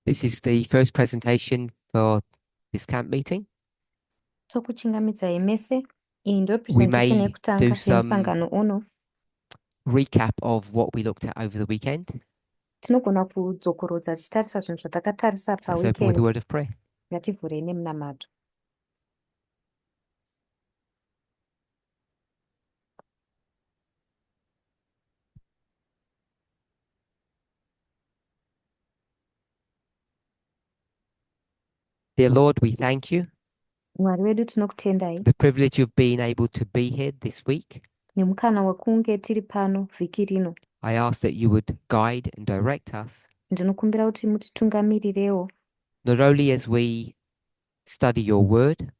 This is the first presentation for this camp meeting. Tokuchingamidza mese. Iyi ndo We presentation may yekutanga do some yemusangano uno. recap of what we looked at over the weekend. Tinogona kudzokorodza tichitarisa zvinhu zvatatarisa Let's open with a paweekend. word of prayer. Ngativhurei nemunamato. Dear Lord, we thank you Mwari wedu tinokutendai for the privilege of being able to be here this week. nemukana wekunge tiri pano vhiki rino. I ask that you would guide and direct us, Ndinokumbira kuti mutitungamirirewo, not only as we study your word,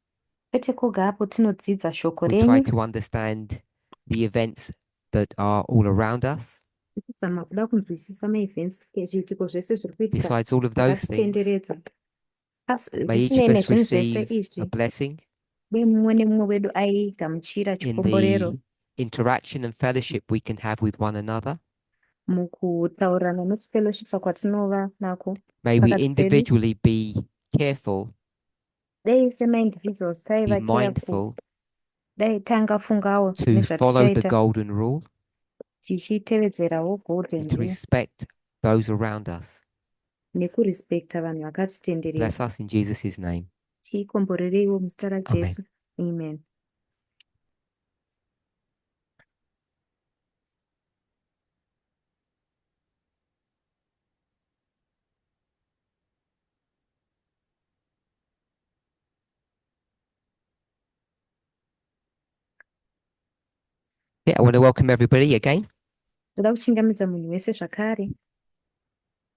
kwete koga apo tinodzidza shoko we try renyu, to understand the events that are all around us. tikuzama kuda kunzwisisa maevents zviitiko zvese zviri kuitika Besides all of those things, zvakatitenderedza. may each Zvisinei of us nezvinhu zvese receive a izvi, blessing uye mumwe nemumwe wedu aigamuchira in chikomborero the interaction and fellowship we can have with one another. mukutaurana nechifellowshipa kwatinova nako May we pakati pedu. individually be careful, Dai sema-individuals be taiva mindful dai tangafungawo to follow the nezvatichaita golden rule tichitevedzerawo golden and to rule respect those around us. nekurispekta vanhu Bless vakatitenderedza. us in Jesus' name. Tikomborereiwo muzita Amen. raJesu. Amen. Yeah, I want to welcome everybody again. Ndoda kuchingamidza munhu wese zvakare.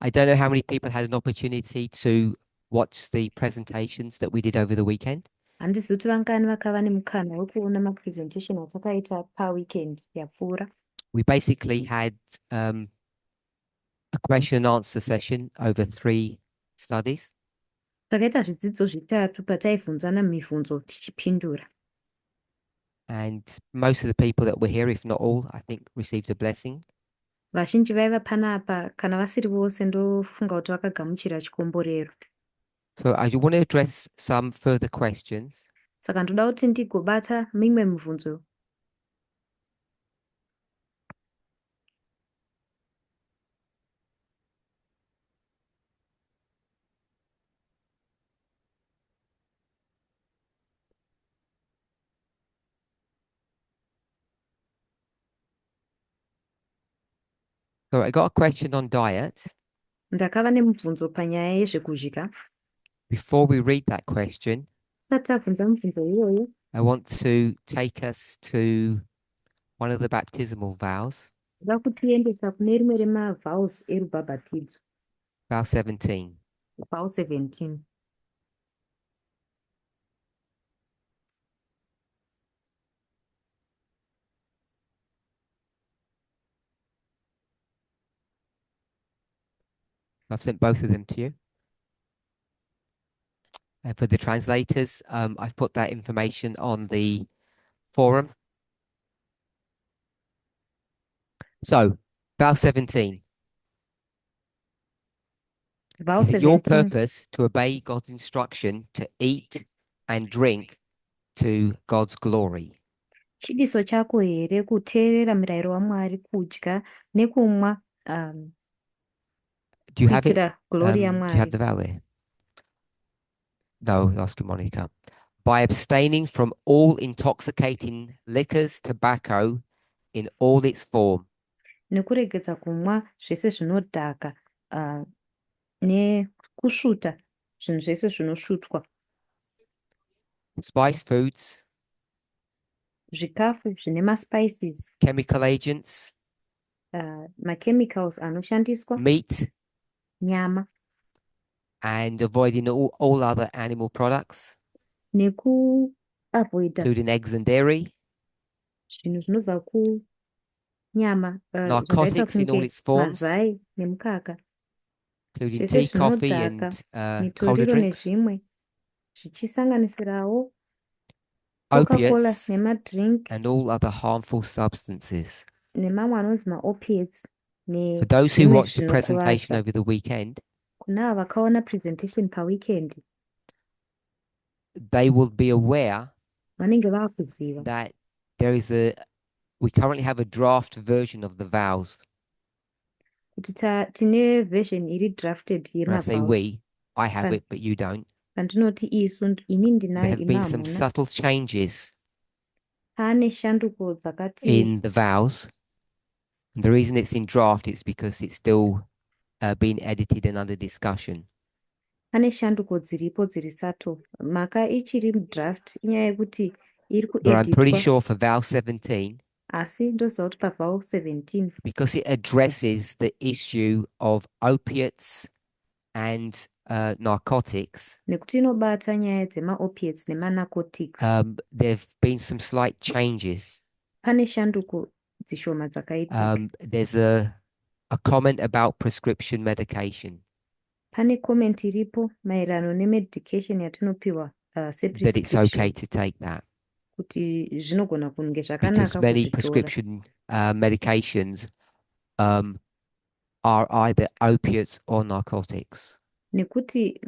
I don't know how many people had an opportunity to watch the presentations that we did over the weekend. Handisi kuti vangani vakava nemukana wekuona mapresentation atakaita paweekend yapfuura. We basically had a question and answer session over 3 studies. Takaita zvidzidzo zvitatu pataibvunzana mibvunzo tichipindura. And most of the people that were here, if not all, I think received a blessing. Vazhinji vaiva panapa kana vasiri vose ndofunga kuti vakagamuchira chikomborero. So I want to address some further questions. Saka ndoda kuti ndigobata mimwe mibvunzo. So I got a question on diet. Ndakava nemibvunzo panyaya yezvekudya. Before we read that question, Tisati tabvunza mibvunzo iyoyo, I want to take us to one of the baptismal vows, ndoda kutiendesa kune rimwe remavhows erubhabhatidzo, vow 17. vow 17. I've sent both of them to you. And for the translators, I've put that information on the forum. So, vow 17. Vow Is it your 17. purpose to obey God's instruction to eat and drink to God's glory? Chidiso chako here kuteerera mirayiro waMwari kudya nekumwa Do you have it? kuitira glory Do you have yaMwari. the vow there? No, ask Monica. By abstaining from all intoxicating liquors, tobacco in all its form. Nekuregedza kumwa zvese zvinodhaka nekusvuta zvinhu zvese zvinosvutwa. Spiced foods, Zvikafu zvine maspices, chemical agents, machemicals anoshandiswa, meat, nyama, and avoiding all other animal products, nekuavoida including eggs and dairy, zvinhu zvinobva kunyama, zvakaita narcotics in all kunge its forms, mazai nemukaka, including zvese tea, coffee, zvinodhaka, and cola mitoriro drinks, nezvimwe, zvichisanganisirawo Coca-Cola opiates, nemadrink, and all other harmful substances. nemamwe anonzi maopiates, For those who nezvimwe watched the presentation zvinokuvadza. over the weekend, kuna ava vakaona presentation paweekend they will be aware vanenge vakuziva that we currently have a draft version of the vowels. kuti tine version iri drafted When I say yemavowels. we, I have it, but you don't. Pandinoti isu ini There ndinayo have been some imamuna subtle changes pane shanduko dzakati in the vowels. And the reason it's in draft is because it's still being edited and under discussion. pane shanduko dziripo dziri sato mhaka ichiri draft inyaya yekuti iri But I'm pretty kueditwa sure for vowel 17, asi ndoziva kuti pavhawel 17 because it addresses the issue of opiates and narcotics, nekuti inobata nyaya dzemaopiates nemanarcotics. there have been some slight changes. Pane shanduko dzishoma dzakaitika. There's a comment about prescription medication. Pane comment iripo maererano nemedication yatinopiwa That it's okay to take that. kuti zvinogona kunge Because zvakanaka many kuzvitora. prescription medications are either opiates or narcotics. Nekuti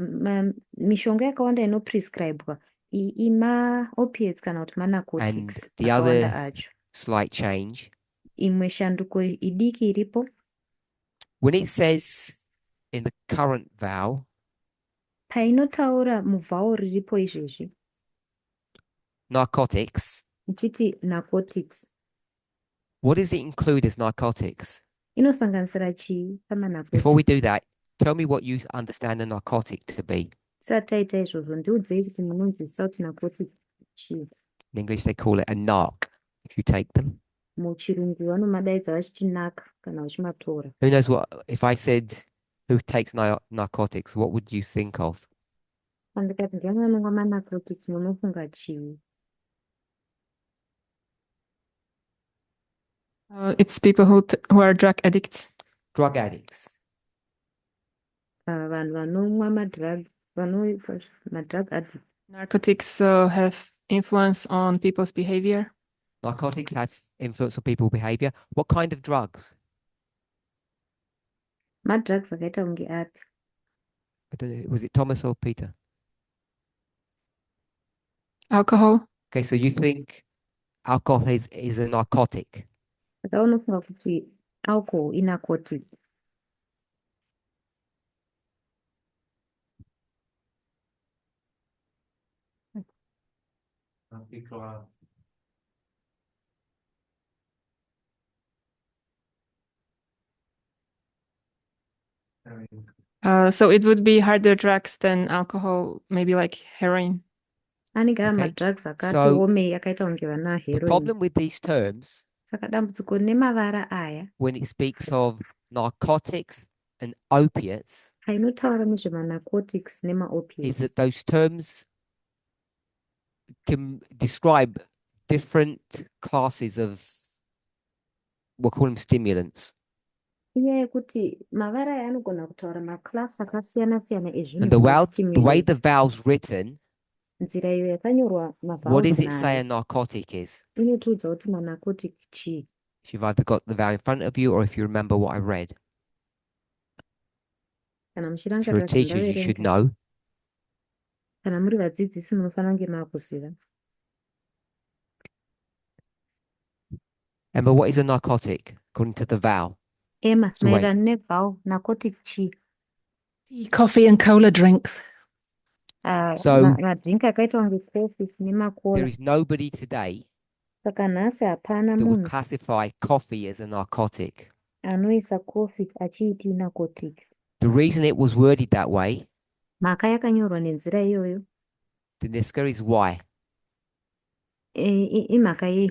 mishonga yakawanda inoprescribwa ima-opiates kana kuti ma-narcotics. And the other slight change, imwe shanduko idiki iripo, when it says in the current vowel, painotaura muvhawel riripo izvezvi, narcotics, ichiti narcotics, what does it include as narcotics? inosanganisira chii pama-narcotics? Before we do that, tell me what you understand a narcotic to be. Tisati taita izvozvo ndiudzei kuti munonzwisisa kuti narcotic chii. In English, they call it a narc if you take them. Muchirungu vanomadaidza vachiti naka kana vachimatora. Who knows what, if I said who takes narcotics, what would you think of? Pandikati ndiani anonga ma-narcotics munofunga chii? It's people who are drug addicts. Drug addicts. Vanhu vanomwa madrugs, madrug addicts. Narcotics have influence on people's behavior. Narcotics have influence on people's behavior. What kind of drugs? Madrugs akaita kunge api? I don't know. Was it Thomas or Peter? Alcohol. Okay, so you think alcohol is a narcotic? Saka unofunga kuti alcohol inarcotic. So it would be harder drugs than alcohol, maybe like heroin. Anenge ava Okay. madrugs akati So, omei akaita kunge vana The heroin. problem with these terms, Saka dambudziko nemavara aya when it speaks of narcotics and opiates, ainotaura nezvema-narcotics is nema-opiates. that those terms can describe different classes of, we'll call them stimulants. Inyaya yekuti mavara aya anogona kutaura maclass akasiyana-siyana And the way ezvinhu the vowel's written, nzira iyo yakanyorwa what does it mavowels say a nayo narcotic is? inotiudza kuti ma-narcotic chii. If you've either got the vowel in front of you or if you remember what I read. Kana If you're a muchirangarira teacher, you should zvandaverenga, know. kana muri vadzidzisi munofanira kunge maakuziva. Remember, what is a narcotic according to the vowel? Emma, So wait. maererano nevhawel, narcotic chii? Tea, coffee, and cola drinks. So- Madrink akaita kunge coffee There nemakola. is nobody today Saka nhasi hapana that would munhu classify coffee as a narcotic. anoisa coffee achiiti narcotic. The reason it was worded that way, Mhaka yakanyorwa nenzira iyoyo, the Niska, is why. imhaka yei?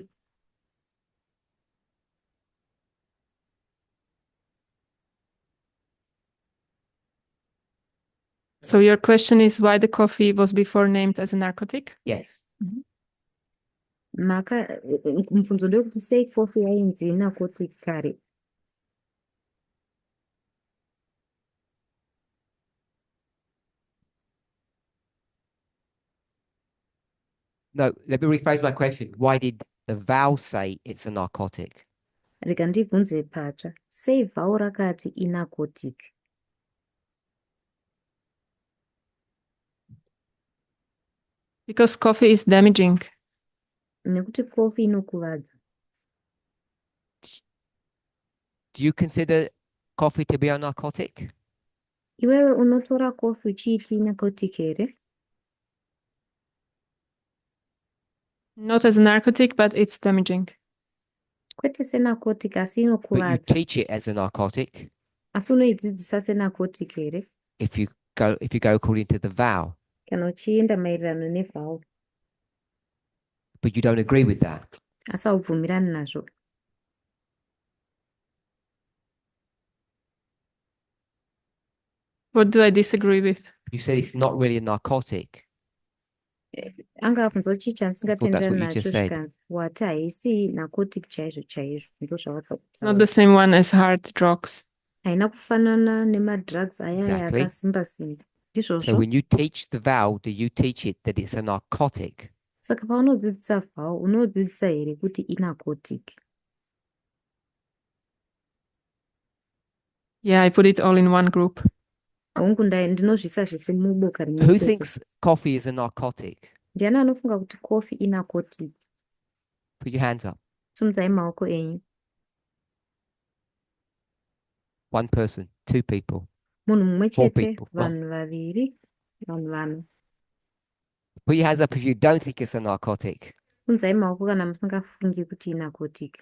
So your question is why the coffee was before named as a narcotic? Yes. Mhaka mubvunzo ndewekuti sei coffee yainzi narcotic kare? No, let me rephrase my question. Why did the vowel say it's a narcotic? Rega ndibvunze patsva, sei vhawel rakati inarcotic? Because coffee is damaging. Nekuti kofi inokuvadza. Do you consider coffee to be a narcotic? Iwewe unotora kofi uchiiti narcotic here? Not as a narcotic, but it's damaging. Kwete senarcotic asi But you inokuvadza. teach it as a narcotic Asi unoidzidzisa senarcotic here? if you go according to the vow. Kana uchienda maererano nevhao. But you don't agree with that. Asi haubvumirani nazvo. What do I disagree with? You said it's not really a narcotic. Anga abvunza kuti chii chandisingatenderani you nacho just said. zvikanzi wati haisi narcotic chaizvo chaizvo ndo It's not the same one as hard drugs. haina kufanana nemadrugs ayaya Exactly. akasimba simba So ndizvozvo. when you teach the vow, do you teach it that it's a narcotic? Saka paunodzidzisa vhao unodzidzisa here kuti inarcotic? Yeah, I put it all in one group. Hongu ndinozvisa zvese muboka rimwe Who chete. thinks coffee is a narcotic? Ndiani anofunga kuti kofi inarcotic? Put your hands up. Simudzai maoko enyu. One person, two people. Munhu mumwe Four chete, people. Go on. vanhu vaviri, vanhu vano. Put your hands up if you don't think it's a narcotic. Simudzai maoko kana musingafungi kuti inarcotic.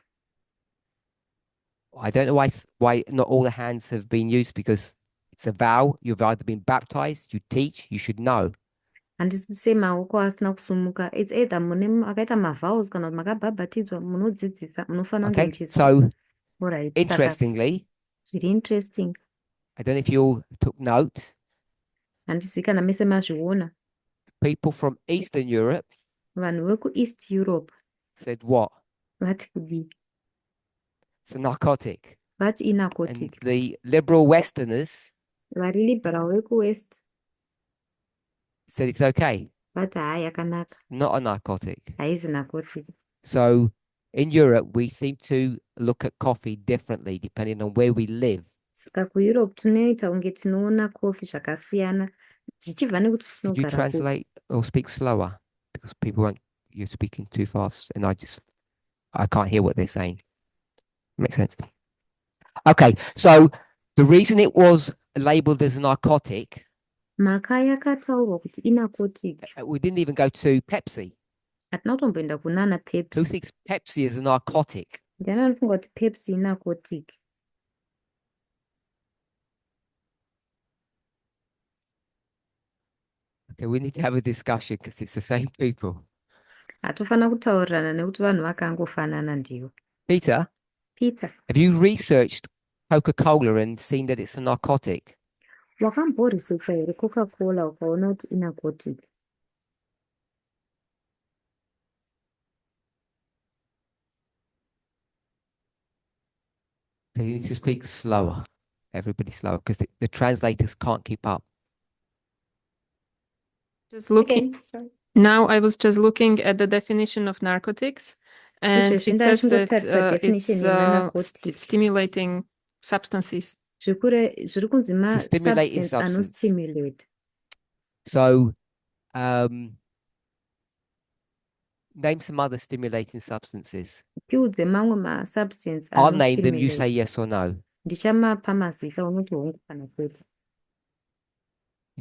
I don't know why not all the hands have been used, because it's a vow. You've either been baptized, you teach, you should know. Handisi sei maoko asina kusumuka. It's either mune akaita mavhows kana kuti makabhabhatidzwa munodzidzisa munofanira kunge Okay, muchiisa. so Alright. Saka interestingly, zviri interesting. I don't know if you all took note, Handisi kana mese mazviona. people from Eastern Europe Vanhu vekuEast Europe said what? vati kudii? It's a narcotic. Vati And inarcotic. the liberal Westerners Vari liberal vekuWest said it's okay, vati hai yakanaka. not a narcotic. Haizi narcotic. So in Europe, we seem to look at coffee differently depending on where we live. Saka kuEurope tunoita kunge tinoona kofi zvakasiyana zvichibva nekuti Could you tinogara kupi. translate or speak slower? Because people won't, you're speaking too fast and I can't hear what they're saying. Makes sense. Okay, so the reason it was labeled as a narcotic, Mhaka yakataurwa kuti inarcotic. we didn't even go to Pepsi. Hatina kutomboenda kunana Who Pepsi. thinks Pepsi is a narcotic? Ndiani anofunga kuti Pepsi inarcotic? Okay, we need to have a discussion because it's the same people. Hatofana kutaurirana nekuti vanhu vakangofanana ndivo. Peter, Peter, have you researched Coca-Cola and seen that it's a narcotic? wakamboresearcha here Coca-Cola ukaona kuti inarcotic? You need to speak slower. Everybody slower, because the translators can't keep up. Just looking. Again, sorry. Now I was just looking at the definition of narcotics, and Izvezvi it says that ndachingotarisa it's definition yenarcotic. stimulating substances. Zviri kunzi stimulating substance substance. anostimulate. So, name some other stimulating substances. Tiudze mamwe masubstance I'll name them, you say anostimulate. yes or no. Ndichamapa mazita unoti hongu kana kwete.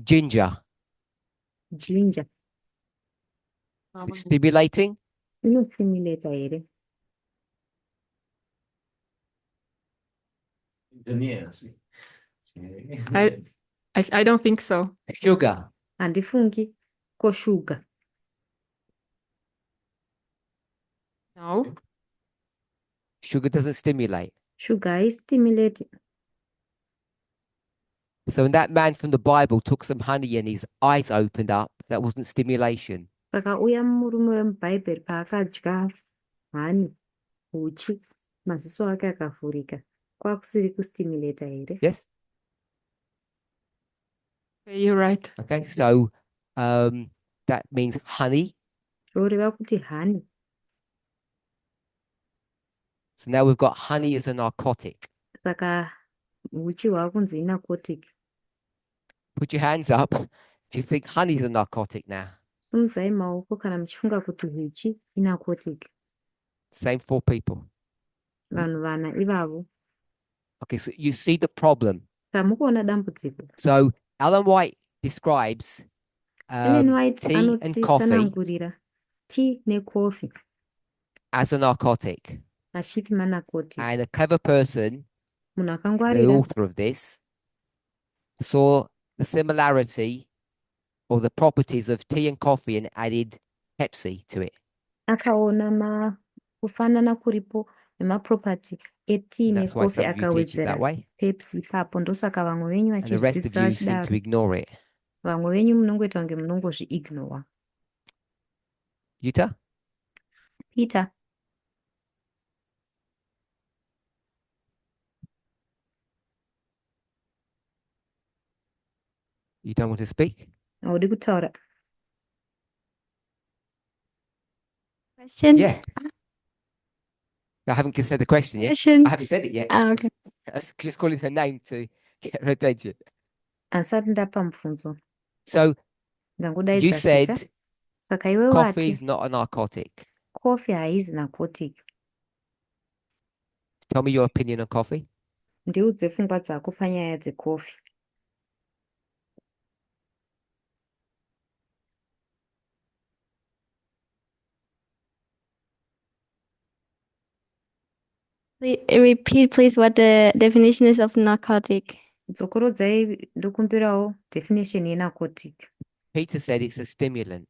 Ginger, Ginger is it stimulating? inostimulate here. I don't think so. Sugar, Handifungi. Ko sugar. No. sugar doesn't stimulate. Sugar haistimulate. So when that man from the Bible took some honey and his eyes opened up, that wasn't stimulation. Saka uya murume wemubhaibheri paakadya hani, uchi, maziso ake akavhurika. Kwakusiri kustimulate here. Yes? Okay, you're right. Okay, so that means honey. Zvoreva kuti hani. So now we've got honey as a narcotic. Saka uchi hwakunzi narcotic. Put your hands up if you think honey's a narcotic now. Sunzai maoko kana muchifunga kuti huchi inarcotic. Same 4 people. Vanhu vana ivavo. Okay, so you see the problem. Mukuona dambudziko. So Ellen White describes Ellen White tea and coffee anotitsanangurira tea necoffee as a narcotic. achiti manarcotic. And a clever person, Munhu the akangwarira author of this, saw the similarity or the properties of tea and coffee and added Pepsi to it. akaona kufanana kuripo nemaproperty etea And that's why necoffee some of you teach it that akawedzera way. Pepsi ipapo. Ndosaka vamwe venyu And the rest of vachizvidzidzisa you seem to vachidaro. ignore it. Vamwe venyu munongoita kunge munongozviignora. Yuta? Peter, You don't want to speak? haudi kutaura? Question? Yeah. I haven't said the question yet. Question? I haven't said it yet. Ah, okay. I was just calling her name to get her attention. Hansati ndapa mubvunzo. So you Ndangodaidza zita. said Saka iwe coffee wati is not a narcotic. coffee haizi narcotic. Tell me your opinion on coffee. Ndiudze pfungwa dzako panyaya dzecoffee. Repeat, please, what the definition is of narcotic. Dzokorodzai ndokumbirawo definition yenarcotic. Peter said it's a stimulant.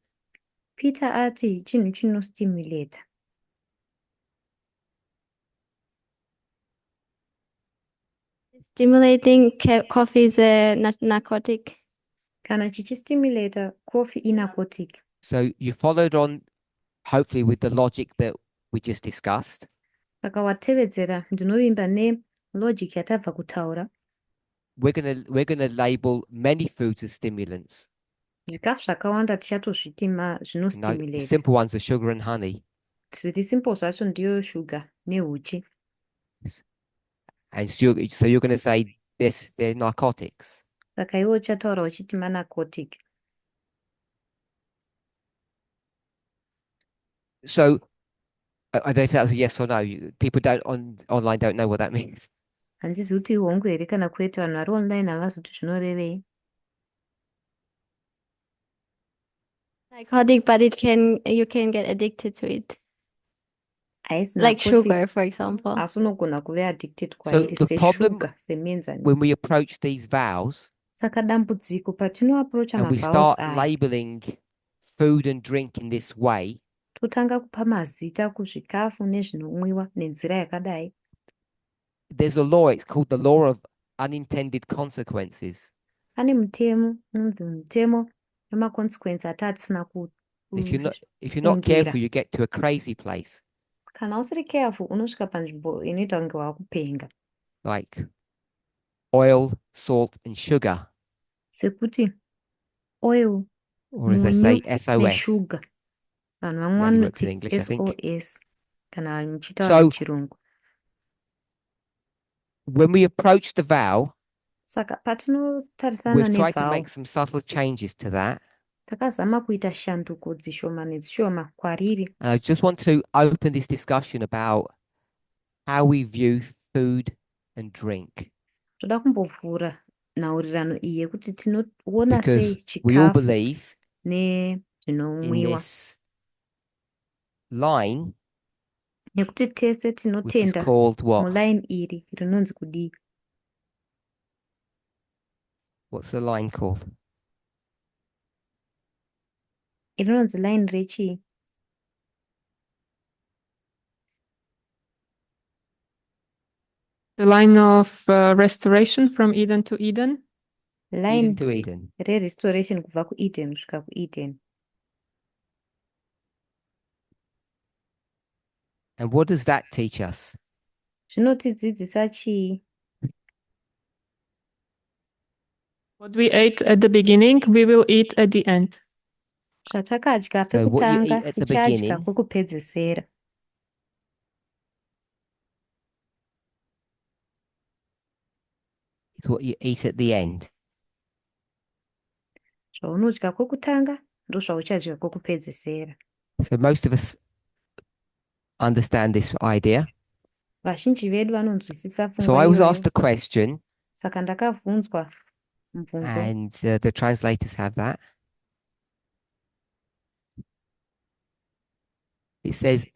Peter ati chinhu chinostimulate. Stimulating coffee is a narcotic. Kana chichistimulata coffee inarcotic. So you followed on, hopefully, with the logic that we just discussed. Saka watevedzera ndinovimba nelogic yatabva kutaura. We're gonna label many foods as stimulants. Zvikafu zvakawanda tichatozviti Now, the zvinostimulate. simple ones are sugar and honey. Zviri simple zvacho ndiyo sugar nehuchi. And sugar, so you're gonna say this, they're narcotics. Saka iwe uchataura uchiti manarcotic. So I don't know if that was a yes or no. People don't online don't know what that means. Handizi kuti ihongo here kana kwete, vanhu vari online havazi kuti zvinorevei. Narcotic, but you can get addicted to it. Haisi Like narcotic, sugar, for example. asi unogona kuve addicted So kwairi the problem seshuga semenzanisi. when we approach these vows Saka dambudziko patinoaprocha and we mavowels start aya, labeling food and drink in this way, totanga kupa mazita kuzvikafu nezvinomwiwa nenzira yakadai. there's a law. It's called the law of unintended consequences. Pane mutemo, unonzi mutemo wemaconsequence atatisina If you're not careful, you get to a crazy place. Kana usiri careful unosvika panzvimbo inoita kunge wakupenga. Like oil, salt, and sugar, Sekuti oil or as they say, munyu SOS. neshuga. Vanhu vamwe Only works in vanoti English, I think. SOS kana muchitaura So muchirungu. when we approach the vow, Saka patinotarisana we've tried to nevhao, make some subtle changes to that. takazama kuita shanduko dzishoma nedzishoma kwariri. And I just want to open this discussion about how we view food and drink, Toda kumbovhura nhaurirano iyi yekuti tinoona sei because we all chikafu believe in nezvinomwiwa, this line, nekuti tese which is tinotenda called what? mulaini iri rinonzi kudii. What's the line called? Rinonzi line rechii? The line of restoration from Eden to Eden. Eden Line to Eden. re-restoration kubva kuEden kusvika kuEden. And what does that teach us? Zvinotidzidzisa chii? What we ate at the beginning, we will eat at the end. Zvatakadya So what you pekutanga eat at the tichadya beginning kwekupedzesera. is what you eat at the end. Zvaunodya kwekutanga ndozvauchadya kwokupedzisira. So most of us understand this idea. Vazhinji vedu vanonzwisisa So pfungwa I was iyoyo. asked a question, Saka ndakabvunzwa mubvunzo. and the translators have that. It says,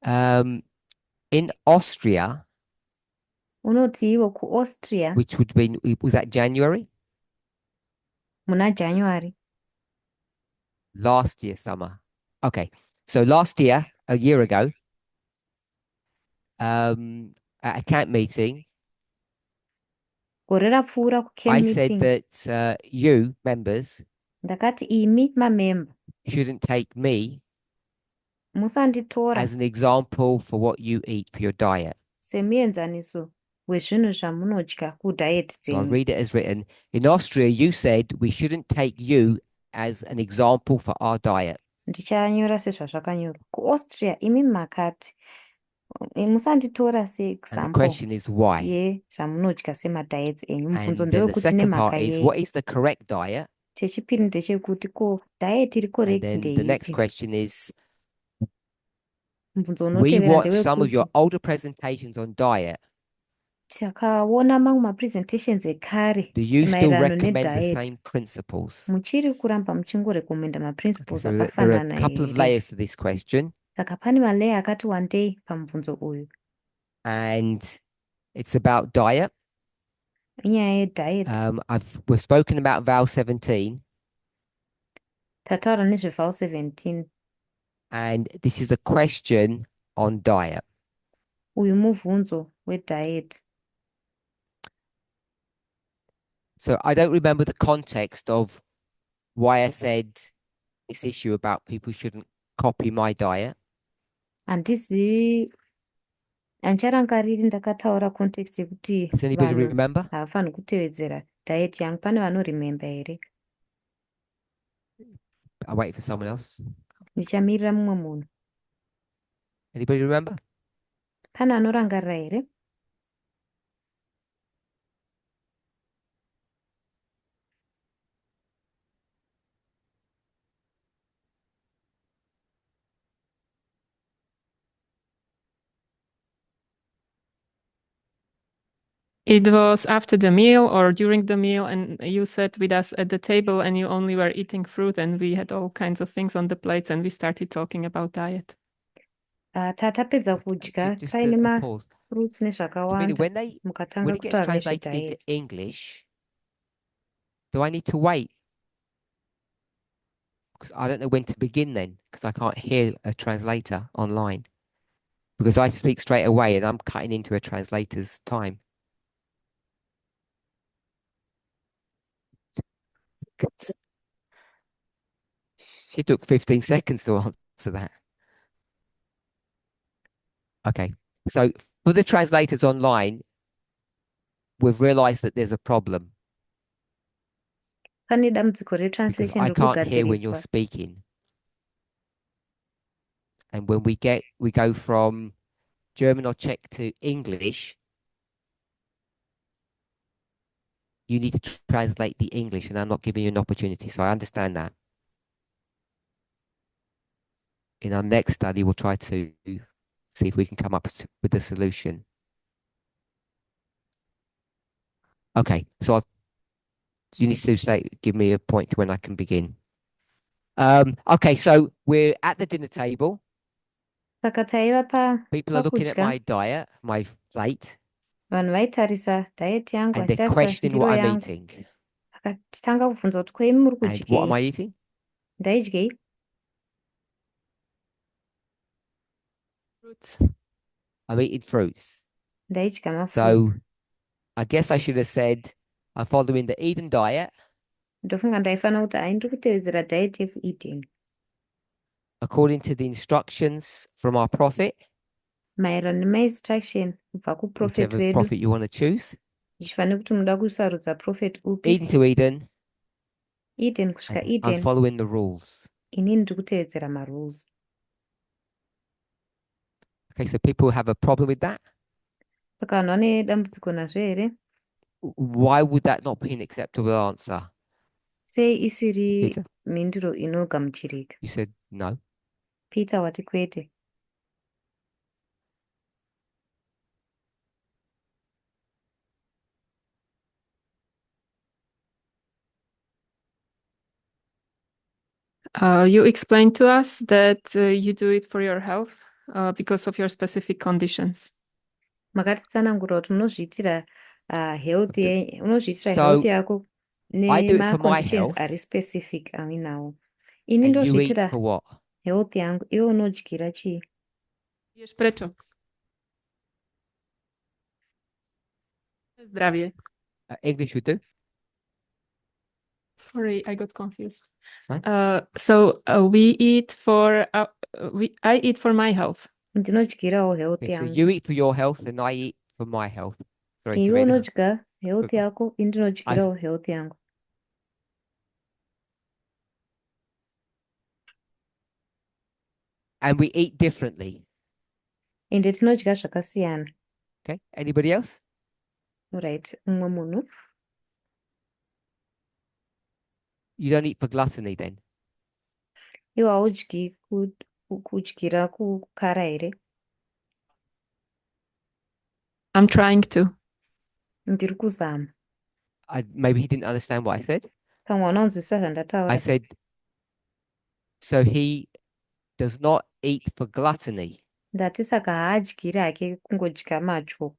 in Austria, Unoti iwo kuAustria which would be, was that January? muna January. Last year, summer. Okay. So last year, a year ago, at a camp meeting, Gore rapfuura I kucamp said meeting. that you members Ndakati imi mamemba shouldn't take me musanditora as an example for what you eat for your diet. semuenzaniso wezvinhu zvamunodya kudhayeti So I'll dzenyu. read it as written. In Austria, you said we shouldn't take you as an example for our diet. Ndichanyora sezvazvakanyorwa. KuAustria imi makati musanditora And the seexample question is why? yezvamunodya semadhayeti enyu. And Mubvunzo then the ndewekuti second part nemhaka is, yei. what is the correct diet? Chechipiri ndechekuti ko dhayeti iri And correct then the next ndeipi. question is, Mubvunzo we unotevera watched some of ndewekuti your older presentations on diet. takaona mamwe mapresentations ekare Do you still maererano recommend the nedhayeti. same principles? Muchiri kuramba muchingorekomenda Okay, maprinciples so there are akafanana a couple of here. layers to this question, Saka pane maleya akati wandei pamubvunzo uyu. and it's about diet. Inyaya yedhayeti. We've spoken about Val 17, Tataura nezveval 17. and this is a question on diet. Uyu mubvunzo wedhayeti. So I don't remember the context of why I said this issue about people shouldn't copy my diet. Handizivi handicharangariri ndakataura context yekuti Does anybody vanhu remember? havafanhi kutevedzera dhayeti yangu. Pane vanorememba here? I'm waiting for someone else. Ndichamirira mumwe munhu. Anybody remember? Pane anorangarira here? It was after the meal or during the meal, and you sat with us at the table and you only were eating fruit, and we had all kinds of things on the plates, and we started talking about diet. Tatapedza kudya Just paine a pause. mafruits Do you mean nezvakawanda when it mukatanga gets kutaura translated into nezvedhayeti. English, do I need to wait? Because I don't know when to begin then, because I can't hear a translator online. Because I speak straight away and I'm cutting into a translator's time. She took 15 seconds to answer that. Okay, so for the translators online, we've realized that there's a problem Pane dambudziko because retranslation I can't hear when you're ririkugadziriswa. speaking. And when we go from German or Czech to English, you need to translate the English, and I'm not giving you an opportunity. So I understand that. In our next study, we'll try to see if we can come up with a solution. Okay, so you need to give me a point when I can begin. Okay, so we're at the dinner table. Saka taiva People are looking at pakudya, my diet, my plate, vanhu vaitarisa dhayeti yangu and they're vachitarisa questioning what ndiro I'm yangu. eating. Akatanga kubvunza kuti kwemi muri And what am kudyei? I eating? Ndaidyei? Fruits. I'm eating fruits. Ndaidya So mafruits. I guess I should have said I'm following the Eden diet Ndofunga ndaifanira kuti hai ndiri kutevedzera dhayeti yefuEden according to the instructions from our prophet, maererano nemainstruction kubva kuprofeti whichever wedu. prophet you want to choose. Zvichifanira kuti munoda kusarudza profeti upi. Eden to Eden, Eden kusvika and I'm Eden. following the rules. Inini ndiri kutevedzera marules. Okay, so people have a problem with that. Saka vanhu vane dambudziko nazvo here? Why would that not be an acceptable answer? sei isiri Peter? mhinduro inogamuchirika? You said no. Peter wati kwete. You explained to us that you do it for your health because of your specific conditions. Makatitsanangura kuti unozviitira health unozviitira So, health yako I do it for my nemaconditions health, ari specific awinawo. Ini and you eat ndozviitira for what? health yangu, iwe unodyira chii? Jesz prečo. Zdravie. English would do. Sorry, I got confused. Fine. We eat for I eat for my health. Ndinodyirawo health Okay, so yangu. you eat for your health, and I eat for my health. Sorry, Iwe Tarina. unodya health Okay. yako, ini ndinodyirawo health yangu. And we eat differently. Ende tinodya zvakasiyana. Okay. Anybody else? Right, umwe munhu. You don't eat for gluttony then. Iwe haudyi kudyira kukara here? I'm trying to. Ndiri kuzama. Maybe he didn't understand what I said. Pamwe hauna kunzwisisa I zvandataura. said, so he does not eat for gluttony. Ndati saka haadyiri hake kungodya madyo.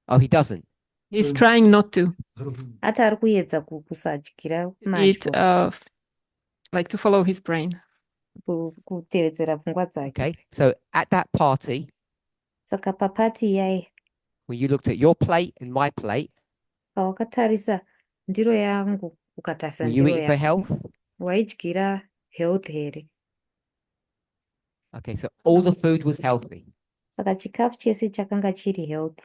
Oh, he doesn't. He's trying not to Ati ari kuedza kusadyira eat, madyo, like to follow his brain. kutevedzera pfungwa dzake. Okay. So at that party, Saka papati iyai, when you looked at your plate and my plate, pawakatarisa ndiro yangu ukatarisa were you ndiro eating for yako, health? waidyira health here? Okay. So all the food was healthy. Saka chikafu chese chakanga chiri health.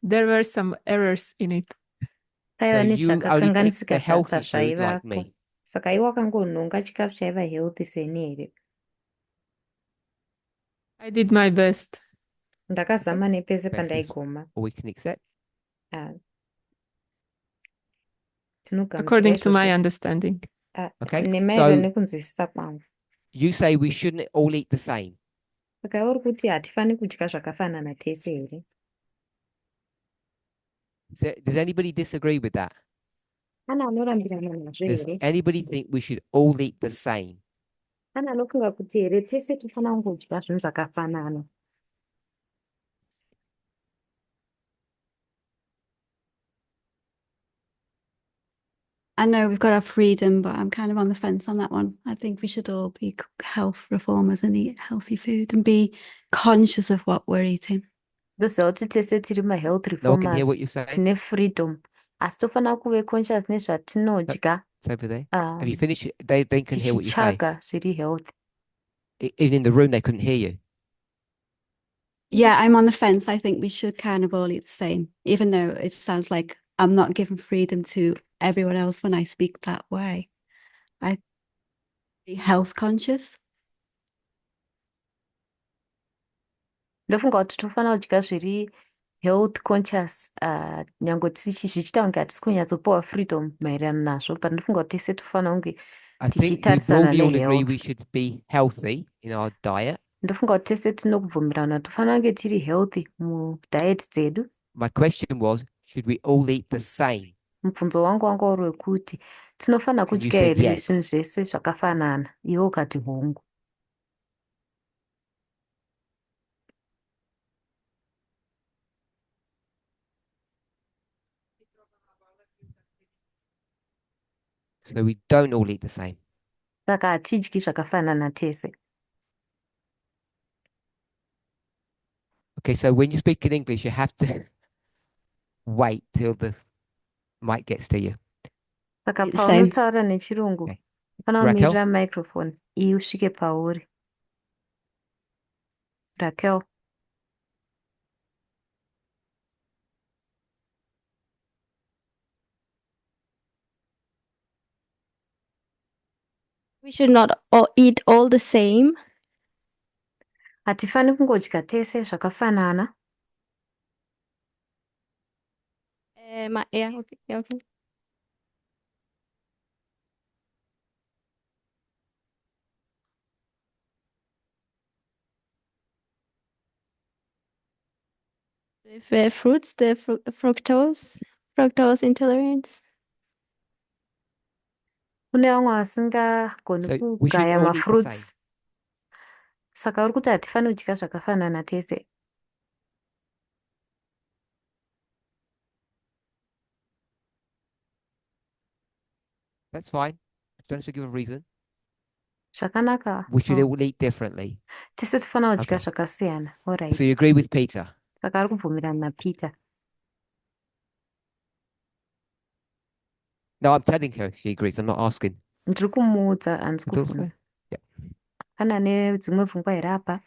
There were some errors in it. Paiva So you only picked nezvakakanganisika the healthy food like zvaivapo. me. Saka iwe wakangonhonga chikafu chaiva health seni here. I did my best. Ndakazama nepese Best is pandaigoma. all we can accept. According to my Tinogamuchira understanding. Okay, nemairo so- nekunzwisisa kwangu. You say we shouldn't all eat the same. Saka uri kuti hatifani kudya zvakafanana tese here? Does anybody disagree with that? Ana anorambirana nazvo Does here? anybody think we should all eat the same? Ana anofunga kuti here tese tofana kungodya zvinhu zvakafanana. I know we've got our freedom, but I'm kind of on the fence on that one. I think we should all be health reformers and eat healthy food and be conscious of what we're eating. Ndoziva kuti tese tiri ma-health No one can hear reformers, what you're saying. tine freedom. Asi tofana kuve conscious nezvatinodya. It's over there. Have you finished? They can hear what you say. Tichitsvaga zviri health. Even in the room, they couldn't hear you. Yeah, I'm on the fence. I think we should kind of all eat the same, even though it sounds like I'm not giving freedom to everyone else when I speak that way. I be health conscious. Ndofunga kuti tofana kudya zviri health conscious, nyange zvichita kunge hatisi kunyatsopiwa freedom maererano nazvo, but ndofunga kuti tese tofana kunge I think we tichitarisana broadly all agree nehealth. we should be healthy in our diet. Ndofunga kuti tese tinokubvumirana kuti tofana kunge tiri healthy mudiet dzedu. My question was, should we all eat the same? Mubvunzo wangu wanga uri wekuti tinofana And you kudya said here yes. zvinhu zvese zvakafanana, iwe ukati hongu. So we don't all eat the same. Saka hatidyi zvakafanana tese. Okay, so when you speak in English, you have to wait till the mic gets to you. Saka It's the same. paunotaura nechirungu, Okay. ufana Raquel? kumirira microphone iyi usvike pauri. Raquel, We should not all eat all the same. hatifani kungodya tese zvakafanana. Yeah, okay, okay. With fruits, the fructose intolerance. Kune vamwe vasingagoni So we should kugaya all eat the mafruits. same. Saka uri kuti hatifaniri kudya zvakafanana tese. That's fine. Don't have to give a reason. Zvakanaka. We should all eat differently. Tese tofanira kudya Okay. zvakasiyana. Alright. So you agree with Peter? Saka ari kubvumirana naPeter. No, I'm telling her she agrees. I'm not asking. Ndiri kumuudza handisi You feel kubvunza. so? Yeah. Kana nedzimwe pfungwa here apa?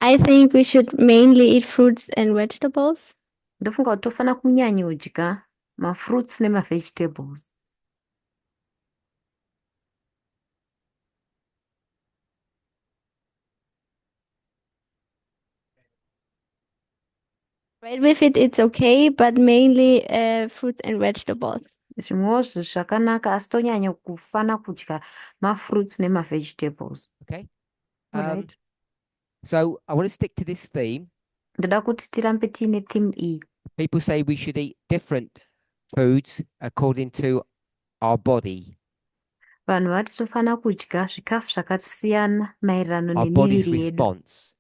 I think we should mainly eat fruits and vegetables. Ndofunga kuti tofanira kunyanya kudya mafruits nemavegetables. Right with it, it's okay, but mainly fruits and vegetables. Zvimwewo zvakanaka asi tonyanya kufana kudya mafruits nemavegetables. Okay. Alright. So I want to stick to this theme. Ndoda kuti tirambe tiine theme iyi. People say we should eat different foods according to our body, Vanhu vati tofanira kudya zvikafu zvakasiyana maererano our body's nemiviri yedu. response.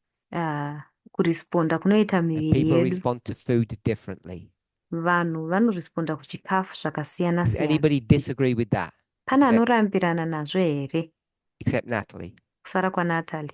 Kuresponda kunoita And miviri people yedu. respond to food differently. Vanhu vanoresponda kuchikafu zvakasiyana Does siyana. anybody disagree with that? Pane Except- anorambirana nazvo here Except Natalie. kusara kwaNatalie.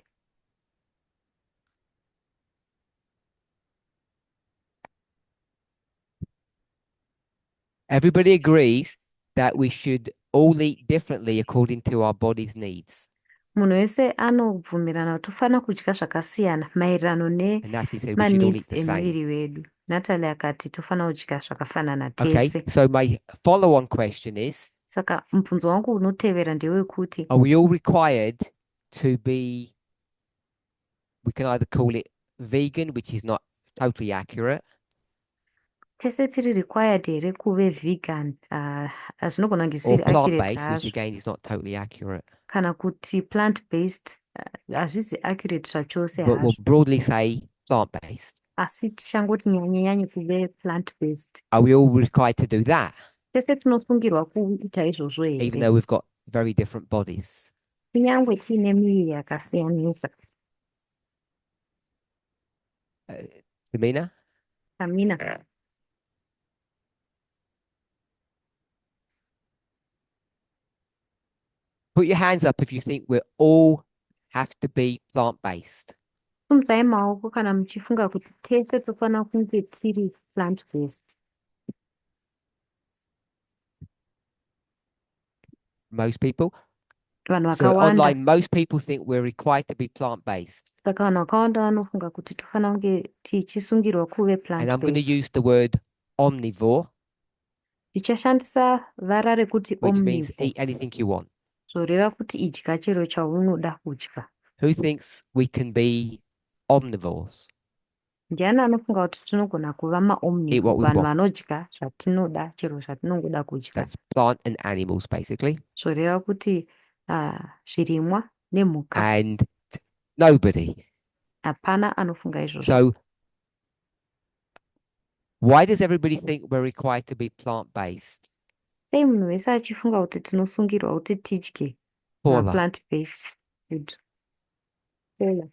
Everybody agrees that we should all eat differently according to our body's needs. Munhu wese anobvumirana kuti tofanira kudya zvakasiyana maererano And Natalie said we should all nemanetsi eat the same. emiviri wedu. Natalie akati tofanira kudya zvakafanana Okay, tese. so my follow-on question is, Saka mubvunzo wangu unotevera ndewekuti are we all required to be, we can either call it vegan, which is not totally accurate, tese tiri required here kuve vegan, zvinogona kunge or zvisiri accurate plant-based, which hazvo, again is not totally accurate. kana kuti plant based, hazvisi accurate zvachose But we'll hazvo, broadly say plant-based. asi tichangoti nyanye kuve plant based. Are we all required to do that, Tese tinosungirwa kuita izvozvo even here though we've got very different bodies? kunyange tiine miviri yakasiyanisa. Samina? Amina. Put your hands up if you think we all have to be plant-based. Tumbdzai maoko kana muchifunga kuti tese tofanira kunge tiri plant based. Most people. Vanhu So vakawanda. online, most people think we're required to be plant-based. Saka vanhu vakawanda vanofunga kuti tofanira kunge tichisungirwa kuve plant And I'm going to based. use the word omnivore, Ndichashandisa vara rekuti which means omnivore. eat anything you want. Zvoreva kuti idya chero chaunoda kudya. Who thinks we can be omnivores? Ndiani anofunga kuti tinogona kuva Eat what maomnivore, we vanhu want. vanodya zvatinoda chero zvatinongoda kudya. That's plant and animals, basically. Zvoreva kuti zvirimwa nemhuka. And nobody. Hapana anofunga izvozvo. So why does everybody think we're required to be plant-based? Sei munhu wese achifunga kuti tinosungirwa kuti tidye Paula? plant based food. Paula.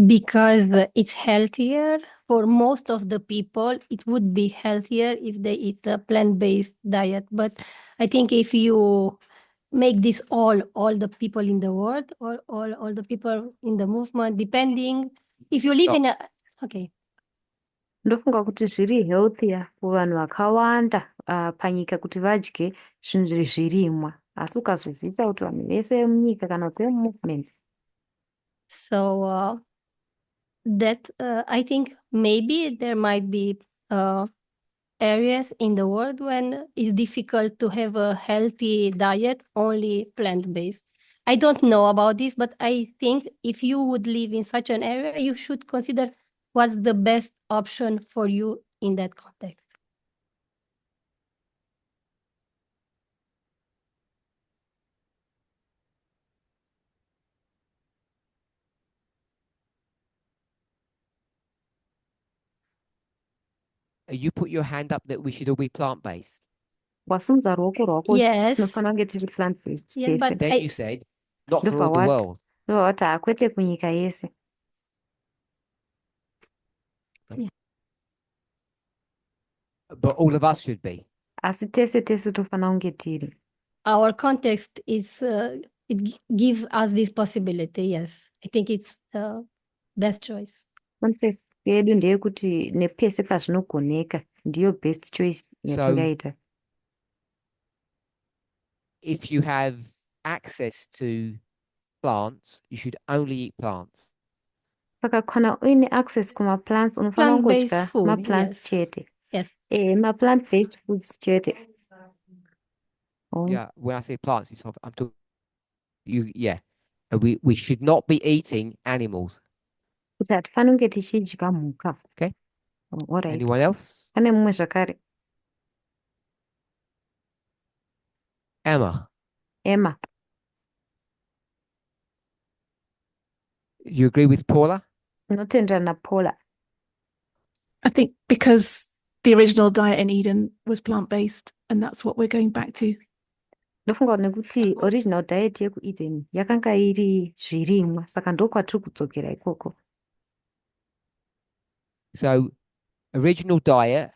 Because it's healthier for most of the people. It would be healthier if they eat a plant-based diet. But I think if you make this all the people in the world or all the people in the movement, depending if you live Stop. in a okay. Ndofunga kuti zviri healthier kuvanhu vakawanda panyika kuti vadye zvinhu zvirimwa. Asi ukazobvisa kuti vanhu vese munyika kana kuti movement. So that I think maybe there might be areas in the world when it's difficult to have a healthy diet, only plant-based. I don't know about this, but I think if you would live in such an area, you should consider what's the best option for you in that context? You put your hand up that we should all be plant-based. Wasimudza ruoko rwako Yes. tinofanira kunge tiri plant based Yes, tese. but Then you said, not for Ndobva all the wati world. ndovati hakwete kunyika yese. But all of us should be. Asi tese tofanira kunge tiri. our context is gives us this possibility. Yes, I think it's the best choice. Context yedu ndeyekuti nepese pazvinogoneka ndiyo best choice yatingaita. If you have access to plants, you should only eat plants. Saka kana uine access kumaplants unofanira Plant-based kungodya food, maplants yes. chete. Yes. Maplant based foods chete. Oh. Yeah, when I say plants, I'm talking. Yeah, we should not be eating animals. Kuti hatifaniri kunge tichidya mhuka. Okay. Oh, all right. Anyone else? Pane mumwe zvakare. Emma, Emma, you agree with Paula? unotenderana naPaula. I think because the original diet in Eden was plant-based, and that's what we're going back to. Ndofunga nekuti original diet yekuEden yakanga iri zvirimwa, saka ndokwatiri kudzokera ikoko. So, original diet,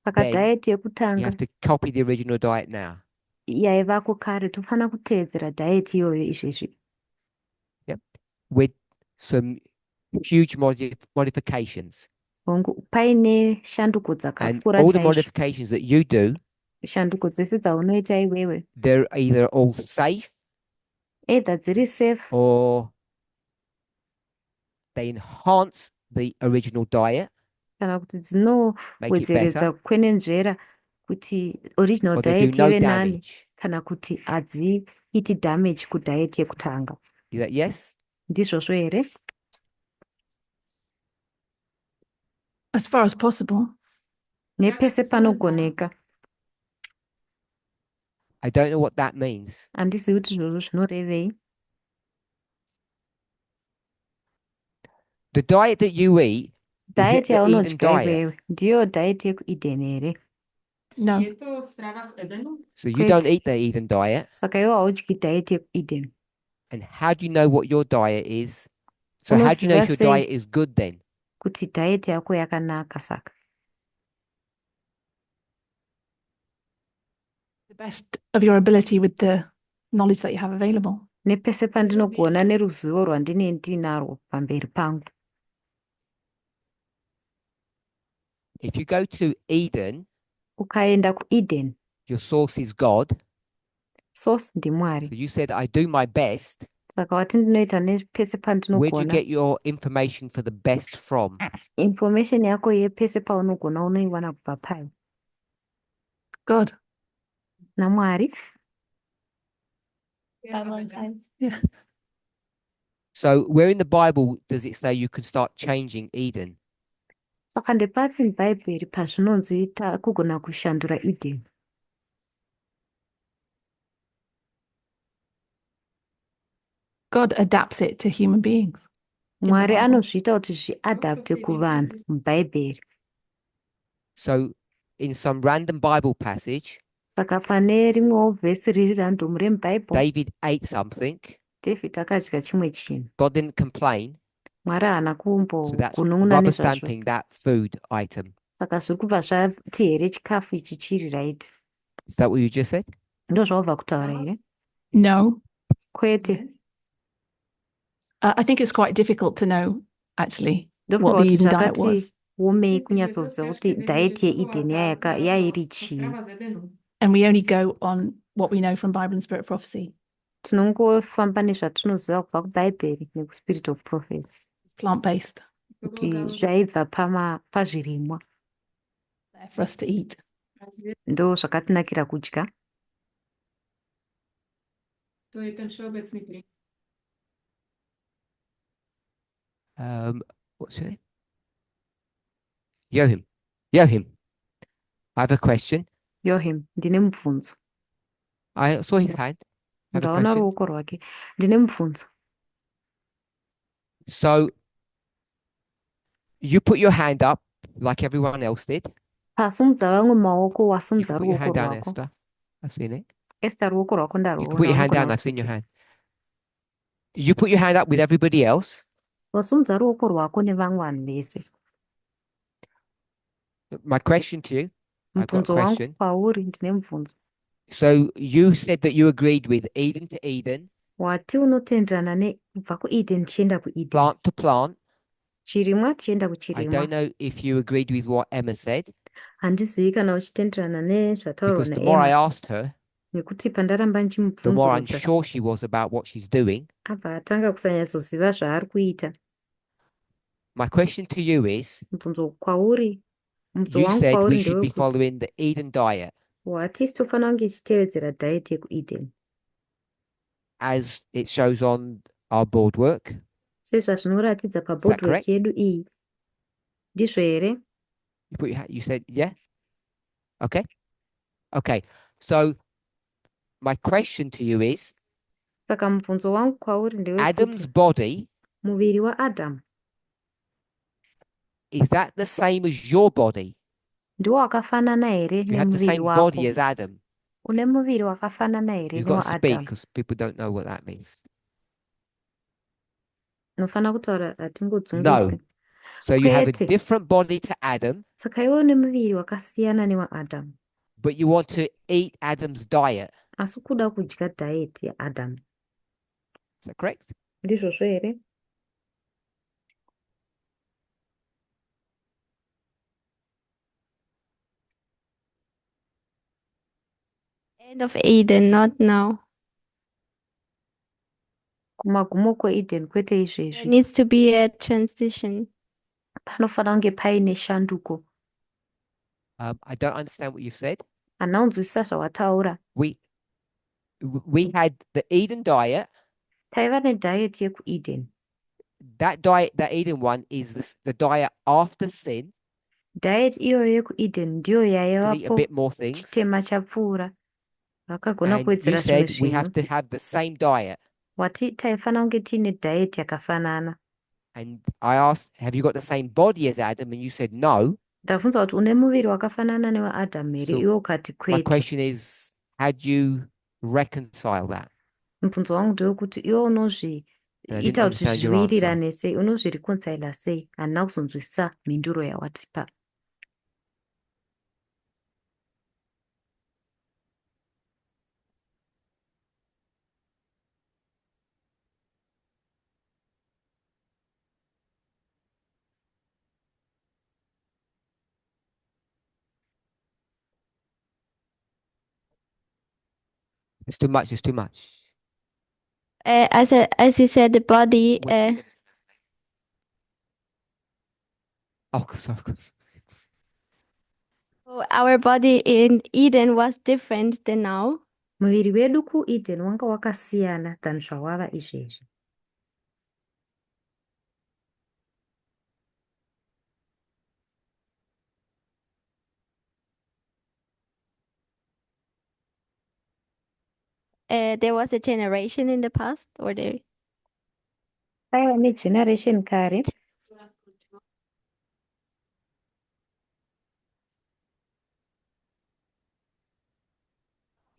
Saka then diet you yekutanga have to copy the original diet now. yaivako kare tofanira kuteedzera diet iyoyo izvezvi. With some huge modifications. Paine shanduko And dzakakura all the chaizvo. modifications that you do, Shanduko dzese dzaunoita iwewe they're either all safe either dziri safe or they enhance the original diet, kana kuti make it dzinowedzeredza better, kwenenzvera kuti original or they do diet no ive nani damage. kana kuti hadziiti damage kudiet yekutanga. Is that yes? Ndizvozvo here? As far as possible. Nepese panogoneka. I don't know what that means. Handizivi kuti izvozvo zvinorevei. The diet that you eat, is Diet it the Eden yaunodya diet? iwewe ndiyo diet yekuEden here? No. So you Great. don't eat the Eden diet. Saka iwe haudyi diet yekuEden. And how do you know what your diet is? So how do you know if your Unoziva sei diet is good then? kuti diet yako yakanaka saka? The best of your ability with the knowledge that you have available. Nepese pandinogona neruzivo rwandinenge ndinarwo pamberi pangu. If you go to Eden, Ukaenda kuEden, your source is God. source ndiMwari. So you said, I do my best. Saka wati ndinoita nepese Where do you pandinogona. get your information for the best from? Information yako yepese paunogona unoiwana kubva pai? God. naMwari. Yeah. So where in the Bible does it say you can start changing Eden? Saka ndepapi mubhaibheri pazvinonzi kugona kushandura Eden? God adapts it to human beings. Mwari Bible. anozviita kuti zviadapte kuvanhu mubhaibheri. So in some random Bible passage, Saka pane rimwewo vhesi riri random remubhaibheri, David ate something. David akadya chimwe chinhu. God didn't complain. Mwari haana So that's kumbogunun'una rubber nezvazvo. stamping that food item. Saka zviri kubva zvati here chikafu ichi chiri right. Is that what you just said? Ndo zvaubva kutaura here? No. Kwete. I think it's quite difficult to know, actually, Ndofunga what the kuti Eden diet zvakati was. omei kunyatsoziva kuti diet yeEden yairi chii. And we only go on what we know from Bible and Spirit prophecy. Tinongofamba nezvatinoziva kubva kubhaibheri nekuspirit of prophecy. It's plant-based. Kuti zvaibva pazvirimwa. There for us to eat. Ndo zvakatinakira kudya. What's your name? Yohim. Yohim. I have a question. Yohim, ndine mubvunzo. I saw his hand. I have a Ndaona question. ruoko rwake. Ndine mubvunzo. So you put your hand up like everyone else did. Pasimudza vamwe maoko You wasimudza can put your ruoko hand down, rwako. Esther. I've seen it. Esther, ruoko rwako You can ndaruona. put your hand unogona down. I've seen your kudzokera. hand. You put your hand up with everybody else. Wasimudza ruoko rwako nevamwe vanhu vese. My question to you, I've got a Mubvunzo wangu question. kwauri ndine mubvunzo. So you said that you agreed with Eden to Eden, Wati unotenderana kubva kuEden tichienda kuEden. plant to plant. Chirimwa tichienda I don't kuchirimwa. know if you agreed with what Emma said, Handizivi kana uchitenderana nezvataurwa because the more I naEmma. asked her, Nekuti pandaramba the more ndichimubvunzurudza unsure she was about what she's doing. abva atanga kusanyatsoziva zvaari kuita. My question to you is, Mubvunzo kwauri, mubvunzo you wangu said kwauri we should be ndewekuti following the Eden diet watisi tofanira kunge ichitevedzera diet yekuEden as it shows on our board work. sezvazvinoratidza Is that paboard work correct? yedu iyi. Ndizvo here? You said, yeah? Okay. Okay. So my question to you is, Saka mubvunzo wangu kwauri Adam's ndewekuti body, muviri waAdhamu is that the same as your body? ndiwo wakafanana here Do you have the nemuviri same body wako? as Adam? Une muviri wakafanana here You've got to speak newaAdhamu? because people don't know what that means. Unofanira kutaura hatingodzungudze. No. So you have a Kwete. different body to Adam, Saka iwe une muviri wakasiyana newaAdhamu, but you want to eat Adam's diet. asi kuda kudya diet yaAdhamu. Is that correct? Ndizvozvo here? End of Eden, not now. Kumagumo kweEden kwete There izvezvi. needs to be a transition. Panofanira kunge paine shanduko. I don't understand what you've said. Handina kunzwisisa zvawataura. We had the Eden diet. Taiva nediet yekuEden. That diet, that Eden one, is the diet after sin. Diet iyoyo yekuEden ndiyo You can eat a yaivapo bit more things. chitema chapfuura. Vakagona And kuwedzera you zvimwe said we have zvinhu. to have the same diet. Wati taifanira kunge tiine diet yakafanana. And I asked, have you got the same body as Adam? And you said no. Ndabvunza kuti une muviri wakafanana newaAdhamu here? So Iwe ukati my kwete. question is, how do you reconcile that? Mubvunzo wangu ndewekuti iwe And I didn't unozviita kuti understand your answer. zviwirirane sei, unozvireconcila sei? Handina kuzonzwisisa mhinduro yawatipa. It's too much. It's too much. As we said, the body. Which you're gonna translate. Oh, sorry. Our body in Eden was different than now. Muviri wedu kuEden wanga wakasiyana than zvawava izvezvi. There was a generation in the past, or there. Paiva negeneration kare.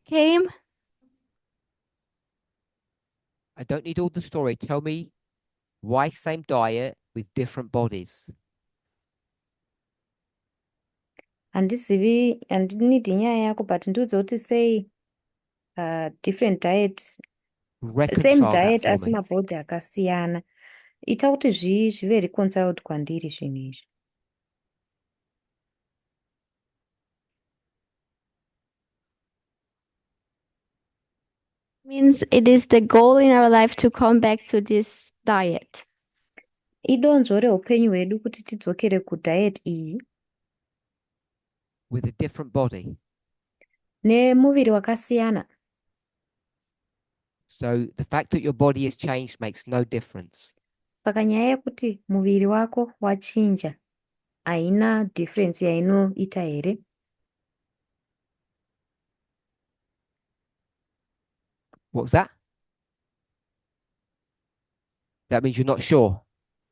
Came. I don't need all the story. Tell me why same diet with different bodies. Handizivi, handinidi nyaya yako, but ndiudze kuti sei different diet, same Reconcile that diet for asi me. mabhodhi akasiyana. Ita kuti zvive reconciled kwandiri zvinhu izvi. Means it is the goal in our life to come back to this diet. Idonzvo reupenyu hwedu kuti tidzokere kudiet iyi With a different body. nemuviri wakasiyana. So the fact that your body has changed makes no difference. Saka nyaya yekuti muviri wako wachinja haina difference yainoita here? What was that? That means you're not sure.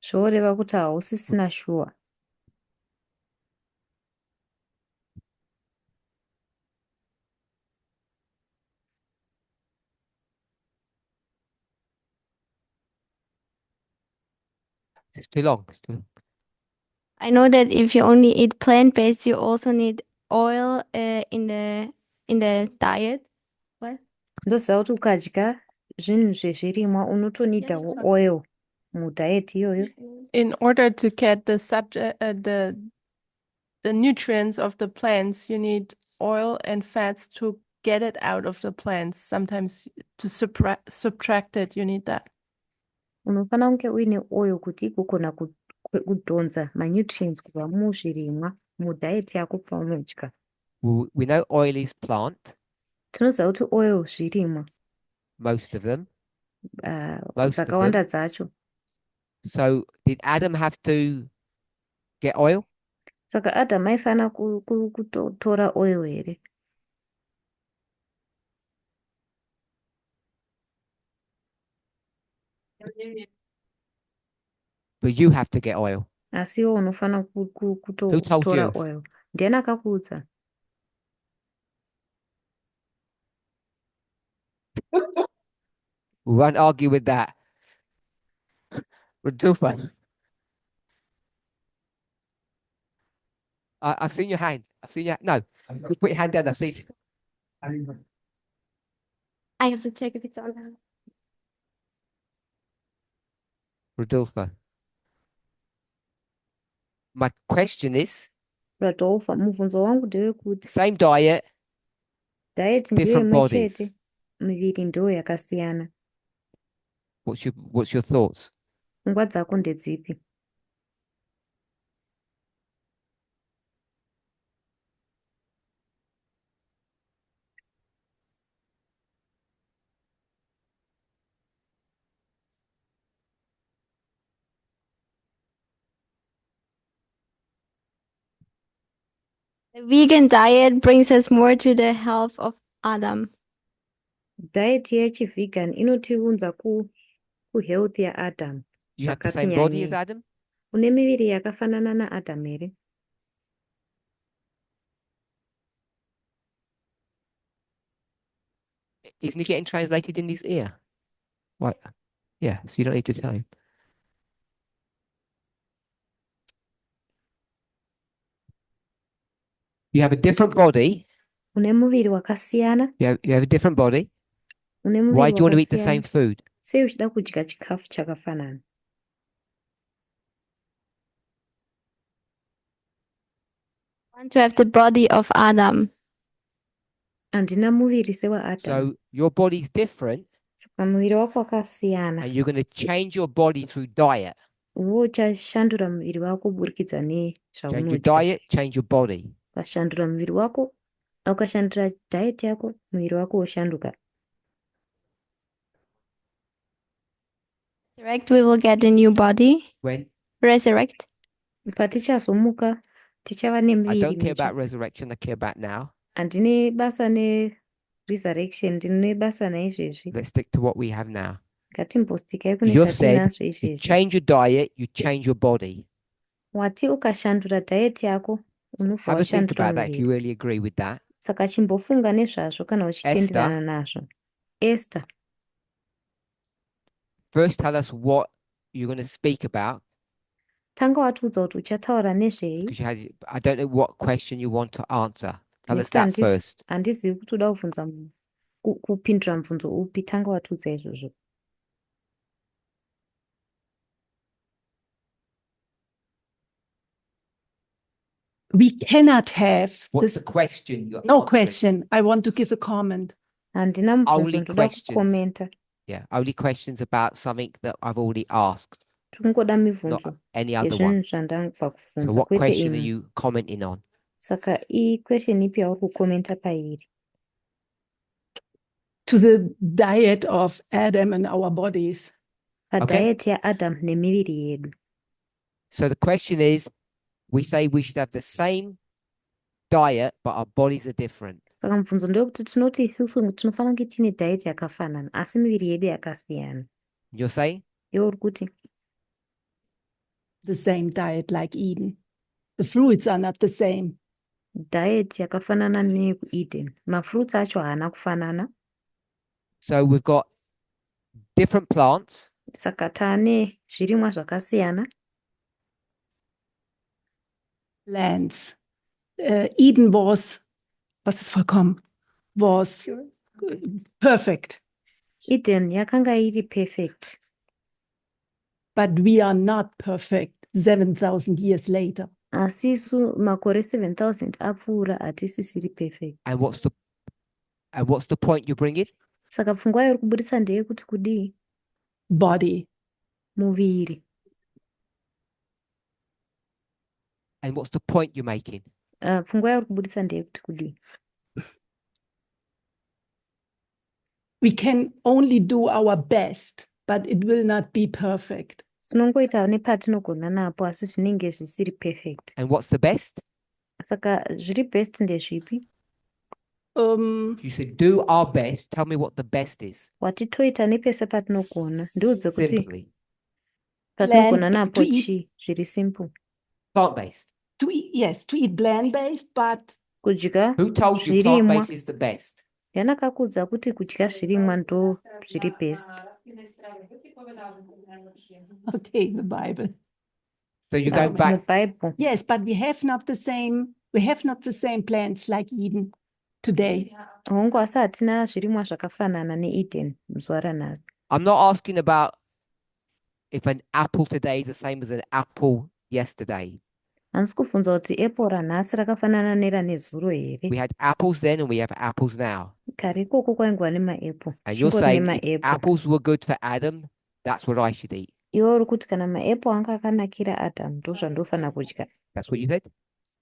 Zvoreva kuti hausisina sure. It's too long. It's too long. I know that if you only eat plant-based, you also need oil in the diet. What? Ndoziva kuti ukadya zvinhu zvezvirimwa unotonidawo oil mudiet iyoyo. In order to get the the nutrients of the plants, you need oil and fats to get it out of the plants. Sometimes to subtract it, you need that. Unofana kunge uine oil kuti igogona kudhonza manutrients kubva muzvirimwa mudiet yako paunodya. We know oil is plant, Tinoziva kuti oil zvirimwa, most of them. Most of dzakawanda them. dzacho. So did Adam have to get oil? Saka Adam aifana kutora oil here. But you have to get oil. Asiwo unofana Who told kutora you? oil. Ndiani akakuudza? We won't argue with that. Rodolfo. I've seen your hand. I've seen your no. Put your hand down. I've seen. I have to check if it's on now. Rodolfo. My question is, Rodolfo, mubvunzo wangu ndewekuti same diet, diet ndiyo different imwe bodies. chete, miviri ndiyo yakasiyana. What's your thoughts? Pfungwa dzako ndedzipi? The vegan diet brings us more to the health of Adam. Diet yechivegan inotiunza kuhealth yaAdam. You have the Zvakati same body as nyanyei. Adam? Une miviri yakafanana naAdam here? Isn't he getting translated in his ear? Right. Yeah, so you don't need to tell him. You have a different body. Une muviri wakasiyana. You have a different body. Une muviri Why do you want to eat the same wakasiyana. food? Sei uchida kudya chikafu chakafanana? I want to have the body of Adam. Handina muviri sewaAdam. So your body's different Saka muviri wako wakasiyana. and you're going to change your body through diet. Uwo uchashandura muviri wako kuburikidza Change your nezvaunodya. diet, change your body. Ukashandura muviri wako, ukashandura diet yako, muviri wako woshanduka. Resurrect, we will get a new body. When Resurrect. Patichazomuka, tichava I nemuviri don't care about mitsva. resurrection, I care about now. Handine basa neresurrection, ndine basa naizvezvi. Let's stick to what we have now. Ngatimbostikai kune You said zvatinazvo you izvezvi. change your diet, you change your body. Wati ukashandura diet yako, unobva Have a think washandura about that if you muviri. really agree with that. Saka chimbofunga nezvazvo kana uchitenderana nazvo. Esther, First, tell us what you're going to speak about tanga watiudza kuti uchataura nezvei. because I don't know what question you want to answer. Tell us Nekuti that first. handizivi kuti uda kubvunza kupindura mubvunzo upi, tanga watiudza izvozvo. We cannot have What's this. the question? You're No answering? question. I want to give a comment. Handina mubvunzo Only ndoda questions. kukomenta. Yeah, only questions about something that I've already asked, Tingoda not mibvunzo any other one. yezvinhu zvandabva So kubvunza what kwete question are imwe. you commenting on? Saka question ipi yauri kukomenta pairi? To the diet of Adam and our bodies. Padiet yaAdam nemiviri yedu. So the question is, we say we should have the same diet, but our bodies are different. Saka mubvunzo ndewekuti tinoti isusu tinofanira kunge tine diet yakafanana asi miviri yedu yakasiyana. You're saying? Iwe uri kuti The same diet like Eden. The fruits are not the same. diet yakafanana neyekuEden. Mafruits acho haana kufanana. So we've got different plants, Saka taane zvirimwa zvakasiyana. Lands. Eden was, was ist vollkommen, was perfect. Eden yakanga iri perfect. But we are not perfect 7,000 years later. Asi isu makore 7,000 apfuura hatisisiri perfect. and what's the point you bring in? Saka pfungwa yauri kubudisa ndeyekuti kudii? Body. Muviri. And what's the point you're making? Pfungwa yauri kubudisa ndeyekuti kudii? We can only do our best, but it will not be perfect. Tinongoita nepatinogona napo asi zvinenge zvisiri perfect. And what's the best? Saka zviri best ndezvipi? You said do our best. Tell me what the best is. Wati toita nepese patinogona. Ndiudze kuti Simply. patinogona Plan napo to eat- chi zviri simple. Plant-based. To eat, yes, to eat plant-based, but Kudya Who told you zvirimwa. plant-based is the best? Yanakakudza kuti kudya zvirimwa ndo zviri best. okay, the Bible. So you're going back. Mubhaibheri. Yes, but we have not the same plants like Eden today. Hongu asi hatina zvirimwa zvakafanana neEden muzuva ranhasi. I'm not asking about if an apple today is the same as an apple yesterday. Handisi kubvunza kuti apple ranhasi rakafanana nerane zuro here. We had apples then and we have apples now. Kare ikoko kwaingwa nemaapple. And you're Tichingori saying if nemaapple. apples were good for Adam, that's what I should eat. Iwe uri kuti kana maapple anga akanakira Adam ndozvandofanira kudya. That's what you said?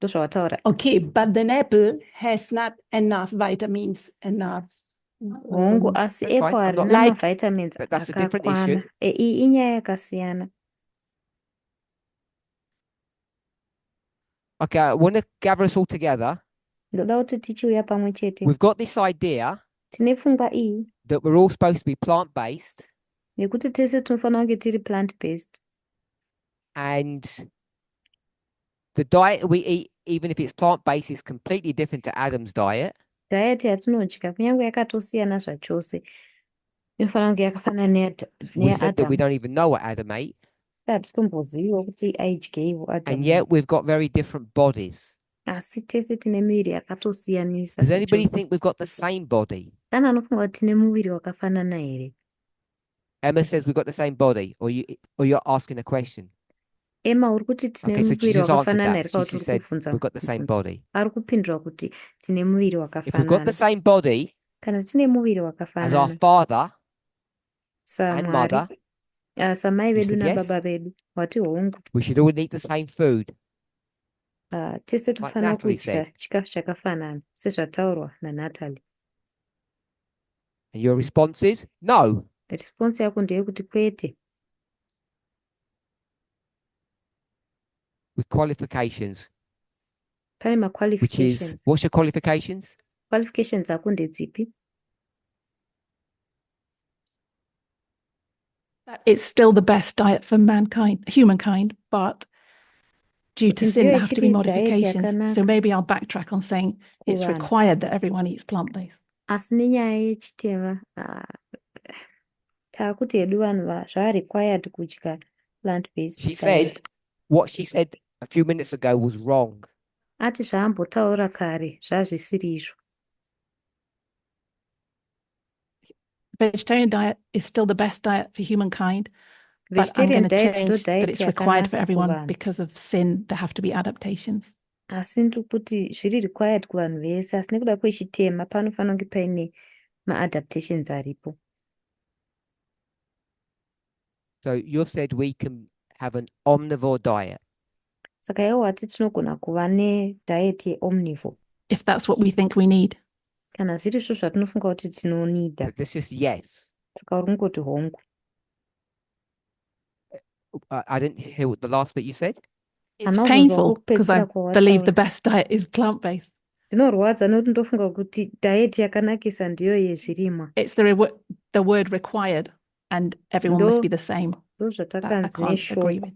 Ndozvawataura. Okay, but an apple has not enough vitamins, enough. Hongu asi That's fine. apple I'm not- harina Like- mavitamins That's a different akakwana. issue. Iyi inyaya yakasiyana. Okay, I want to gather us all together. Ndoda kuti tichiuya pamwe chete. We've got this idea Tine pfungwa iyi that we're all supposed to be plant-based yekuti tese tinofanira kunge tiri plant based. and the diet we eat, even if it's plant-based, is completely different to Adam's diet. Diet yatinodya kunyange yakatosiyana zvachose inofanira kunge yakafanana We said that we neAdam. don't even know what Adam ate. Hatitomboziviwo kuti aidyeiwo And Adam. yet we've got very different bodies. Asi tese tine miviri yakatosiyanisa. Does anybody zvachose. think we've got the same body? Kana anofunga kuti tine muviri wakafanana here? Emma says we've got the same body, or you're asking a question. Emma uri kuti tine Okay, so she muviri just answered wakafanana here that. kana She kuti just uri said kubvunza we've got the same mubvunzo? body. Ari kupindura kuti tine muviri If we've got the wakafanana. same body Kana tine muviri as our wakafanana father and saMwari, mother, samai You vedu said yes? nababa vedu, wati hongu. we should all eat the same food. Tese tofanira Natalie kudya said. chikafu chakafanana sezvataurwa naNatalie. And your response is no. Response yako ndeyekuti kwete, With qualifications, pane which is maqualifications. what's your qualifications? Qualifications dzako ndedzipi? That it's still the best diet for mankind, humankind, but due to Kuti sin, ndiyo there have to be ichiri diet modifications. So yakanaka maybe I'll backtrack on saying it's kuvanhu. required that everyone eats plant-based. Asi nenyaya yechitema taakuti hedu vanhu zvarequired kudya plant based She diet. said what she said a few minutes ago was wrong. Ati zvaambotaura kare zvazvisiri izvo. Vegetarian diet is still the best diet for humankind, but I'm Vegetarian going to diet change ndo that diet it's required for yakanaka everyone kuvanhu. because of sin. There have to be adaptations. Asi ndokuti zviri required kuvanhu vese, asi nekuda kwechitema panofanira kunge paine maadaptations aripo. So you've said we can have an omnivore diet. Saka iwo wati tinogona kuva nediet yeomnivore. If that's what we think we need. Kana zviri izvo zvatinofunga kuti So tinonida. this is yes. Saka uri kungoti hongu. I didn't hear what the last bit you said. It's Anozonzwa painful because I kwekupedzisira believe the kwawataura. best diet is plant-based. Zvinorwadza nokuti ndofunga kuti diet yakanakisa ndiyo yezvirimwa. It's the word required, and everyone must be the same. That I Ndozvatakanzi can't agree neshoko. with.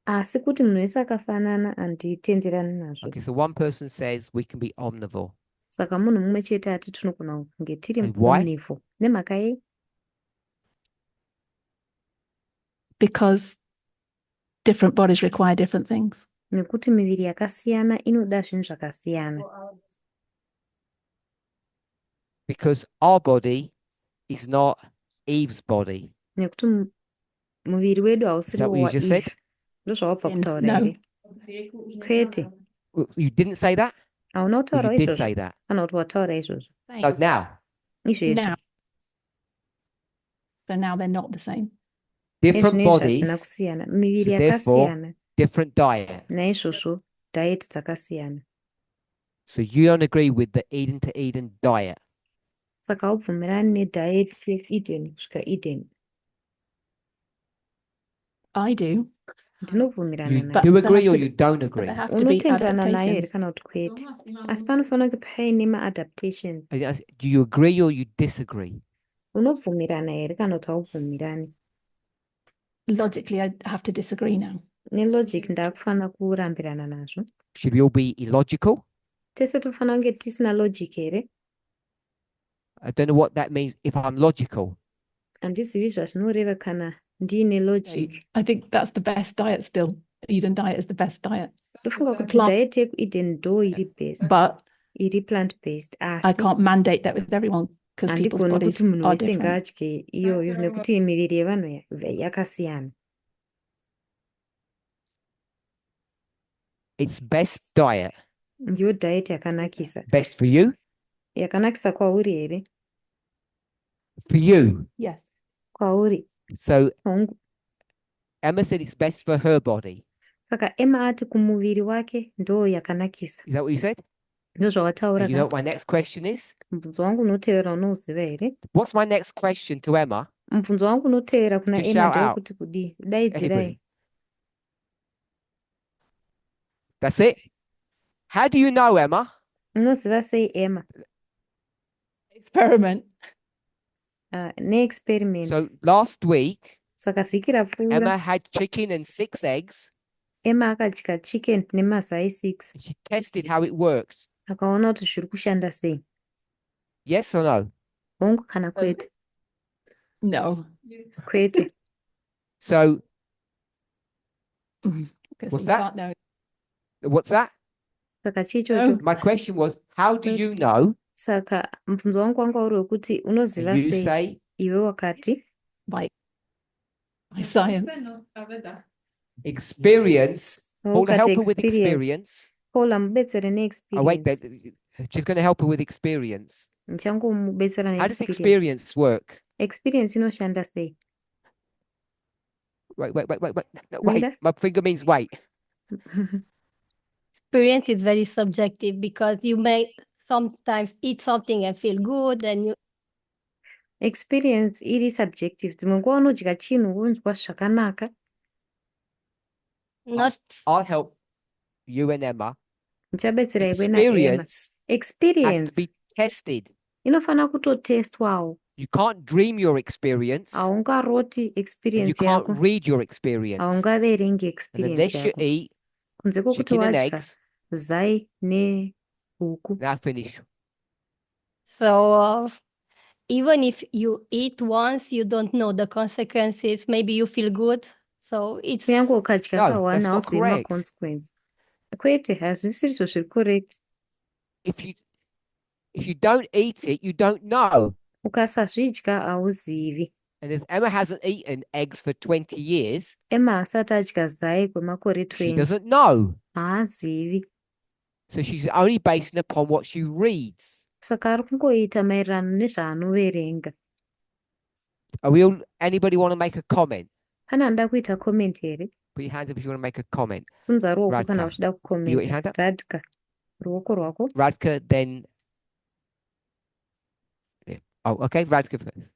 Asi kuti munhu wese akafanana handitenderani nazvo. Okay, so one person says we can be omnivore. Saka munhu mumwe chete ati tinogona kunge tiri And why? omnivore. Nemhaka yei? Because different bodies require different things. Nekuti miviri yakasiyana inoda zvinhu zvakasiyana. Because our body is not Eve's body. Nekuti muviri wedu Is hausiri that what you just said? waEve. Ndozvawabva kutaura No. here. Kwete. You didn't say that? Hauna Or kutaura you did izvozvo. say that? Kana kuti wataura izvozvo. No, now. Izvezvo. Now. So now they're not the same. Different Ezvinezvi bodies, hadzina kusiyana. Miviri so therefore, yakasiyana. different diet. Naizvozvo diet dzakasiyana. So you don't agree with the Eden to Eden diet. Saka haubvumirani nediet yeEden kusvika Eden. I do. Ndinobvumirana You nayo. do there agree have or to you don't But agree? there have to be Unotenderana nayo here adaptations. kana kuti kwete. Asi panofanira kunge paine maadaptations. Do you agree or you disagree? Unobvumirana here kana kuti haubvumirani. Logically, I have to disagree now. Nelogic ndakufanira kurambirana nazvo. Should we all be illogical? Tese tofanira kunge tisina logic here. I don't know what that means if I'm logical. Handizivi zvazvinoreva kana ndiine logic. I think that's the best diet still. Eden diet is the best diet. Ndofunga kuti Plant- diet yekuEden ndo iri best. But Iri plant based. I Asi can't mandate that with everyone because people's handigoni bodies kuti munhu are wese different. ngaadye iyoyo nekuti miviri yevanhu yakasiyana. It's best diet. Ndiyo diet yakanakisa. Best for you? Yakanakisa kwauri here? For you. Yes. Kwauri. So Hongu. Emma said it's best for her body. Saka Emma ati kumuviri wake ndo yakanakisa. Is that what you said? Ndo zvawataura And you know ka? what my next question is? Mubvunzo wangu unotevera unouziva here? What's my next question to Emma? Mubvunzo wangu unotevera kuna Just Emma shout out. ndewekuti kudii? Daidzirai. Everybody. That's it. How do you know, Emma? Unoziva sei Emma? Experiment. Ne-experiment. So last week, Saka vhiki rapfuura Emma had chicken and 6 eggs. Emma akadya chicken nemazai 6. And she tested how it works. Akaona kuti zviri kushanda sei. Yes or no? Hongu kana kwete? No. Kwete. So Because What's we that? can't know. what's that? Saka chichocho. My question was, how do you know? Saka mubvunzo wangu wanga uri wekuti unoziva And you sei? say Iwe wakati By science. experience. Paula, ukati help her with experience. experience. Paula mubetsere Oh, wait, ne-experience. she's going to help her with experience. Ndichangomubetsera How does ne-experience. experience work? Experience inoshanda sei? Wait. No, wait. Mira? My finger means wait. Experience is very subjective because you may sometimes eat something and feel good, and you Experience iri subjective. Dzimwe nguva unodya chinhu wonzwa zvakanaka. not I'll help you and Emma. Ndichabetsera iwe naEmma. Experience has to Experience be tested. inofana kutotestwawo. You can't dream your experience. Haungaroti And you experience can't yako. read your experience. Haungaverengi And experience unless you yako. eat Kunze kwokuti chicken and wadya eggs, zai nehuku. now finish. so. Even if you eat once, you don't know the consequences. Maybe you feel good, so it's Kunyange ukadya No, kawana that's not hauzivi correct. maconsequence. Kwete hazvisizvo zviri correct. If you don't eat it, you don't know. Ukasazvidya hauzivi. And as Emma hasn't eaten eggs for 20 years, Emma asati adya zai kwemakore she 20. doesn't know. Haazivi. So she's only basing upon what she reads. Saka ari kungoita maererano nezvaanoverenga. Are we all, anybody want to make a comment? Pane anoda kuita comment here? Put your hands up if you want to make a comment. Simudza ruoko kana Radka. uchida You got your kukomenta. hand up? Radka. Ruoko rwako. Radka, then. Yeah. Oh, okay. Radka first.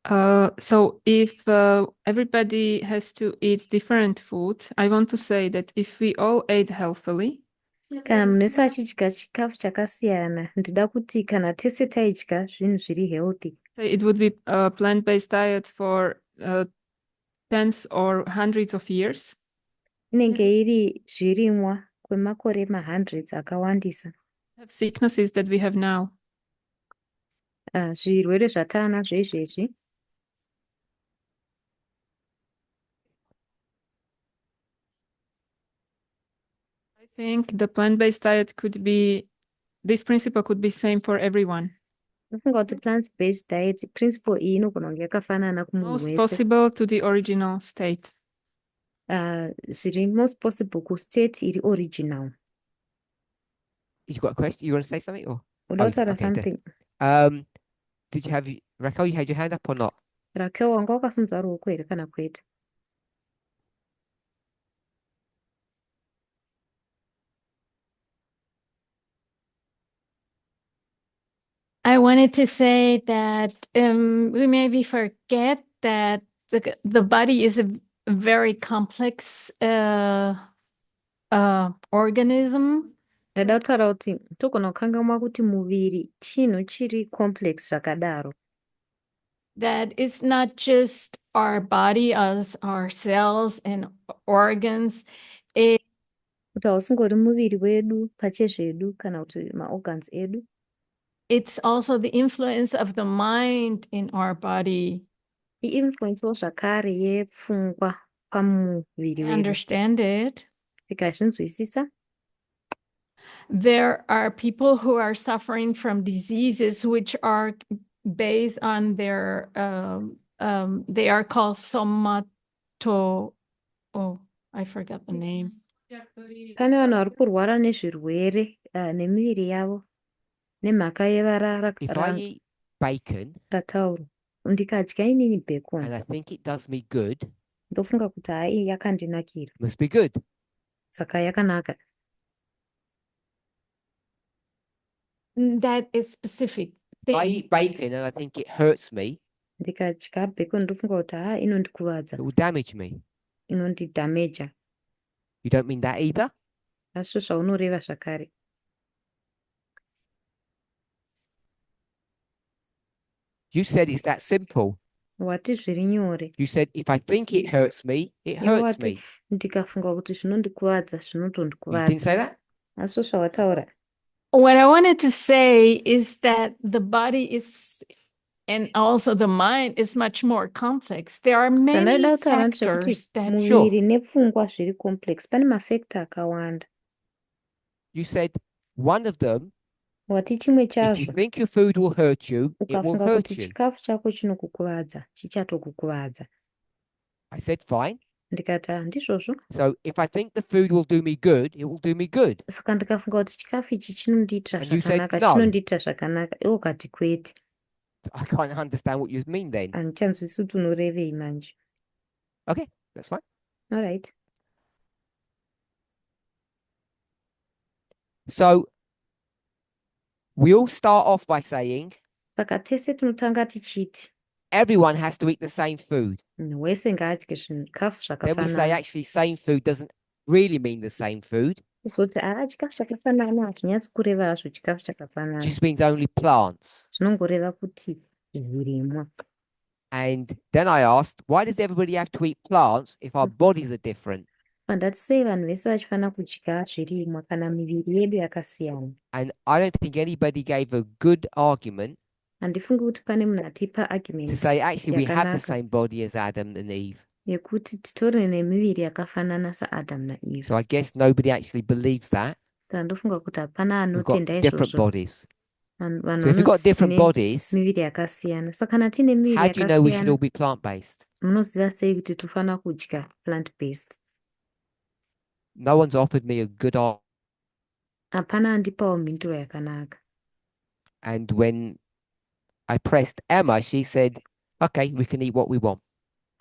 So if everybody has to eat different food, I want to say that if we all ate healthily, Kana munhu wese achidya chikafu chakasiyana, ndida kuti kana tese taidya zvinhu zviri healthy, say it would be a plant-based diet for tens or hundreds of years, inenge iri zvirimwa kwemakore ma-hundreds akawandisa. have sicknesses that we have now. Zvirwere zvatanazvo izvezvi, I think the plant-based diet could be, this principle could be same for everyone. ndofunga kuti plant-based diet principle iyi inogona kunge yakafanana kumunhu Most wese. possible to the original state. Zviri most possible kustate iri original. You got a question? You want to say something? Or Uda Oh, kutaura okay, there. something? did you have Raquel? You had your hand up or not? Raquel, wanga wakasimudza ruoko here kana kwete? I wanted to say that we maybe forget that the body is a very complex organism. Ndada kutaura kuti togona kukanganwa kuti muviri chinhu chiri complex zvakadaro. That it's not just our body as our cells and organs. Kuti hausingori muviri wedu pachezvedu kana kuti maorgans edu. It's also the influence of the mind in our body. I-influence zvakare yepfungwa pamuviri I wedu. understand it. Tikazvinzwisisa, There are people who are suffering from diseases which are based on their, they are called somato, oh, I forgot the name. pane vanhu vari kurwara nezvirwere nemiviri yavo nemhaka yevara If I eat bacon ratauro. Ndikadya inini bacon, and I think it does me good, ndofunga kuti hai yakandinakira, must be good. saka yakanaka. That is specific If I thing. eat bacon and I think it hurts me, Ndikadya bacon ndofunga kuti inondikuvadza, it will damage me. inondidhameja. You don't mean that either? Asi zvaunoreva zvakare. You said it's that simple. Wati zviri nyore. You said if I think it hurts me, it Iwe hurts wati me. ndikafunga kuti zvinondikuvadza You didn't zvinotondikuvadza. say that? Asi zvawataura. What I wanted to say is that the body is, and also the mind is much more complex. There are many Zvandaida kutaura ndezvekuti factors that muviri nepfungwa zviri complex. Pane mafactor akawanda. You said one of them, Wati chimwe if you chazvo, think your food will hurt you, it will ukafunga hurt kuti you. chikafu chako chinokukuvadza, chichatokukuvadza. I said fine. Ndikati ndizvozvo. So if I think the food will do me good, it will do me good. Saka ndikafunga kuti chikafu ichi chinondiitira And you said zvakanaka, no. chinondiitira zvakanaka. Iwe ukati kwete. I can't understand what you mean then. Handichanzwisisi kuti unorevei manje. Okay, that's fine. All right. So we all start off by saying Saka tese tinotanga tichiti everyone has to eat the same food. munhu wese ngaadye zvikafu Then we say zvakafanana. actually same food doesn't really mean the same food. Kuzoti chikafu chakafanana hazvinyatsi kureva hazvo chikafu It chakafanana. just means only plants. Zvinongoreva kuti zvirimwa. And then I asked, why does everybody have to eat plants if our bodies are different? Handati sei vanhu vese vachifanira kudya zvirimwa kana miviri yedu yakasiyana. And I don't think anybody gave a good argument Handifungi kuti pane munhu atipa to argument say actually we have the yakanaka same body as Adam and Eve. yekuti titori nemiviri yakafanana saAdam naEve. So I guess nobody actually believes that. Saka ndofunga kuti hapana We've got anotenda different izvozvo. bodies. Vanhu So if we've got vanoti different tine bodies, miviri yakasiyana. Saka kana tine miviri how do you know we should yakasiyana, all be plant-based? munoziva sei kuti tofanira kudya plant based? No one's offered me a good argument. Hapana andipawo mhinduro yakanaka. And when I pressed Emma, she said, okay, we can eat what we want.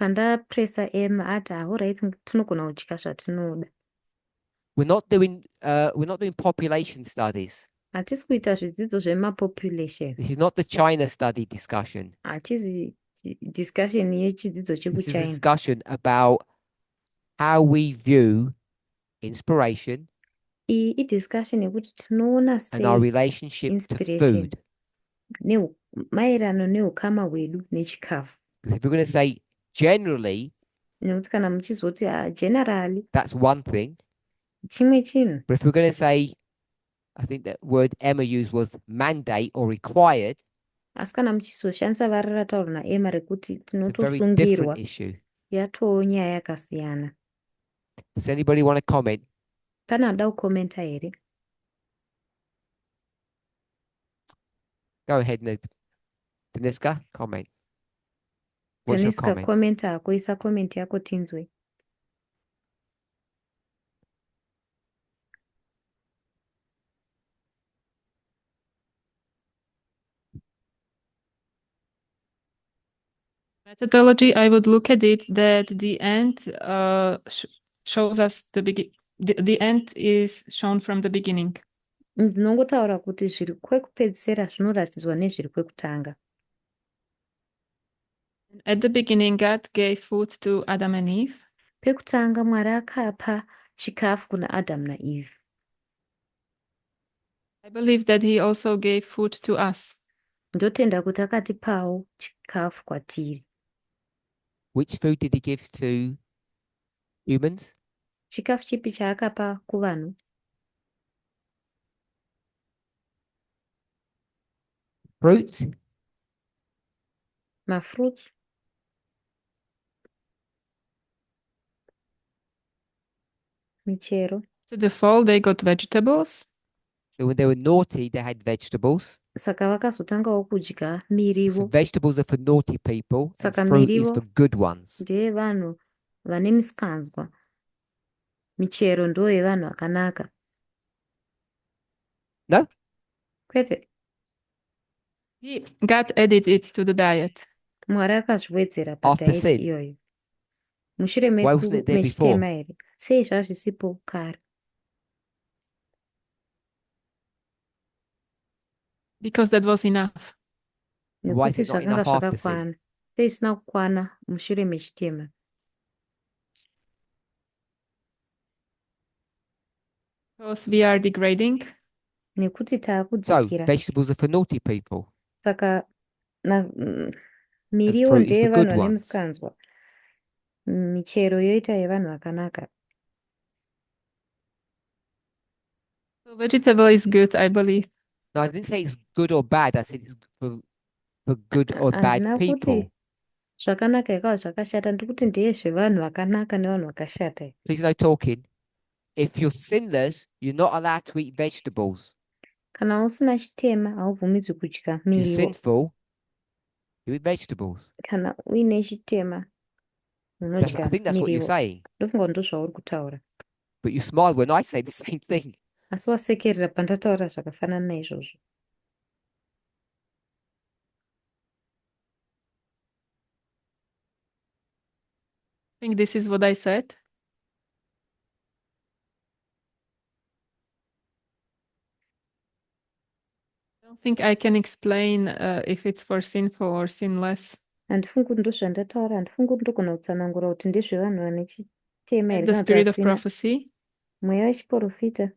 Pandapresa Emma ati alright, tinogona kudya zvatinoda. We're not doing population studies. Hatisi kuita zvidzidzo zvemapopulation. This is not the China study discussion. Hatizi discussion yechidzidzo This is a chekuchina. discussion about how we view inspiration Iyi idiscussion yekuti tinoona and our sei relationship to inspiration food. maererano neukama hwedu nechikafu. Because if we're going to say generally, Nekuti kana muchizoti generally that's one thing. chimwe chinhu, But if we're going to say, I think that word Emma used was mandate or required, asi kana muchizoshandisa vara rataurwa naEmma rekuti it's a very tinotosungirwa, different issue. yatoo nyaya yakasiyana. Does anybody want to comment? Pane ada kukomenta here? Go ahead, Deniska, comment. What's your Deniska, comment? komenta hako, isa comment yako tinzwe. Methodology, I would look at it that the end shows us the end is shown from the beginning. Ndinongotaura kuti zviri kwekupedzisira zvinoratidzwa nezviri kwekutanga. At the beginning, God gave food to Adam and Eve. Pekutanga Mwari akapa chikafu kuna Adam naEve. I believe that he also gave food to us. Ndotenda kuti akatipawo chikafu kwatiri. Which food did he give to humans? Chikafu chipi chaakapa kuvanhu? Fruits? Mafruits? Michero? To the fall, they got vegetables. So when they were naughty, they had vegetables. Saka vakazotangawo kudya So mirivo. vegetables are for naughty people, and Saka fruit is mirivo for good ones. ndeyevanhu vane misikanzwa. Michero ndo yevanhu vakanaka. No? Kwete, God added it to the diet. Mwari akazviwedzera After padiet sin. iyoyo. Mushure Why wasn't it there before? mechitema here. Sei zvazvisipo kare? Because that was enough. Why is Nekuti it not zvakanga enough after sin? zvakakwana. Sei zvisina kukwana mushure mechitema? Because we are degrading. Nekuti So taakudzikira. vegetables are for naughty people, Saka and miriwo fruit is for ndeyevanhu good vane ones. musikanzwa. Michero yoita yevanhu vakanaka. So vegetable is good, I believe. No, I didn't say it's good or bad. I said it's for good or bad Handina people. kuti zvakanaka ikawa zvakashata, ndikuti ndeyezvevanhu vakanaka nevanhu vakashata. Please no talking. If you're sinless, you're not allowed to eat vegetables. Kana usina chitema haubvumidzwi kudya If you're mirivo. sinful, you eat vegetables. Kana uine chitema I unodya think that's what you're mirivo. saying. Ndofunga kuti ndozvauri kutaura. But you smile when I say the same thing. Asi wasekerera pandataura zvakafanana naizvozvo. I think this is what I said. I don't think I can explain if it's for sinful or sinless. Handifungi kuti ndozvandataura, handifungi kuti ndogona kutsanangura kuti ndezvevanhu vane chitema here The kana kuti spirit of vasina. prophecy. Mweya wechiprofita.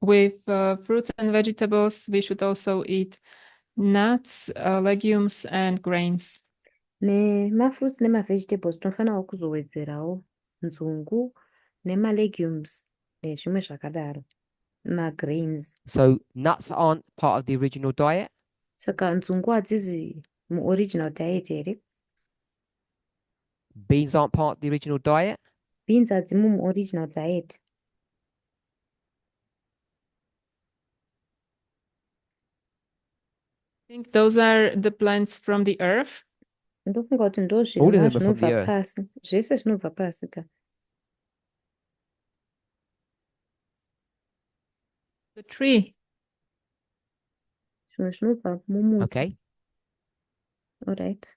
With fruits and vegetables, we should also eat nuts, legumes, and grains. Nemafruits nemavegetables tinofanirawo kuzowedzerawo nzungu nemalegumes nezvimwe zvakadaro. Magrains. So nuts aren't part of the original diet? Saka nzungu hadzizi muoriginal diet here. Beans aren't part of the original diet? Beans hadzimo muoriginal diet. I think those are the plants from the earth. Ndofunga kuti ndo All of zvirimwa them are from the zvinobva earth. pasi. Zvese zvinobva pasi ka. The tree. Zvimwe zvinobva mumuti. Okay. All right.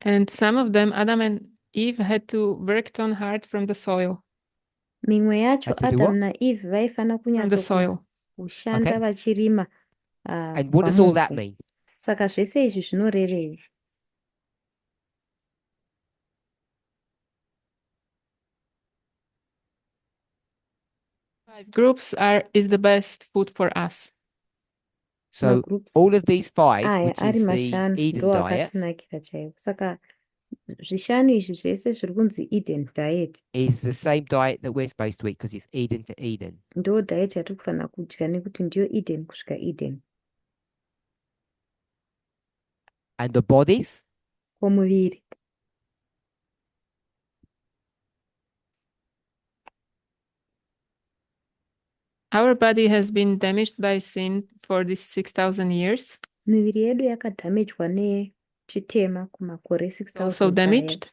And some of them Adam and Eve had to worked on hard from the soil, mimwe yacho Had to do Adam what? naEve vaifana from the kunyatso soil. kushanda Okay. vachirima And what does all that pamuvhu. mean? Saka zvese izvi zvinorevei? Five groups is the best food for us. So Magroups all of these five, aya which ari is the mashanu Eden ndo diet, akatinakira chaivo. Saka zvishanu izvi zvese zviri kunzi Eden diet is the same diet that we're supposed to eat because it's Eden to Eden. ndo diet yatiri kufanira kudya nekuti ndiyo Eden kusvika Eden. And the bodies, Kwomuviri Our body has been damaged by sin for these 6,000 years. miviri yedu yakadhamejwa nechitema kumakore It's also 6000 aya. damaged.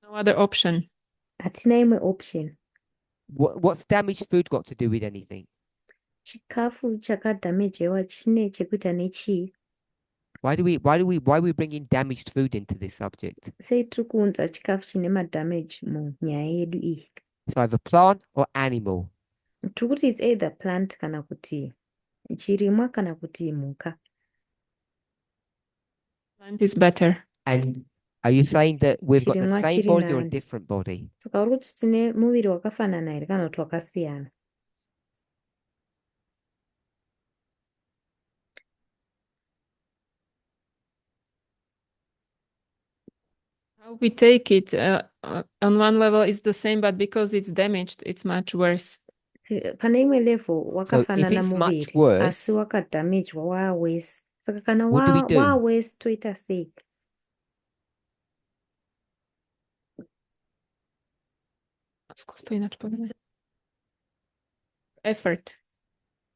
No other option. Hatina imwe option. what's damaged food got to do with anything? Chikafu chakadhamejewa chine chekuita nechii? Why are we bringing damaged food into this subject? Sei tiri kuunza chikafu chine madamage munyaya yedu iyi? It's either plant or animal. Tiri kuti it's either plant kana kuti chirimwa kana kuti mhuka. Plant is better. And are you saying that we've got the Chirimwa same chiri body or a nani. different body? Saka uri kuti tine muviri wakafanana here kana kuti wakasiyana? How we take it on one level is the same, but because it's damaged, it's much worse. Pane imwe level So if wakafanana it's much muviri worse, asi wakadhamejwa waawese. Saka kana what do we do? waawese toita sei? Zkus to jinak povedať. Effort.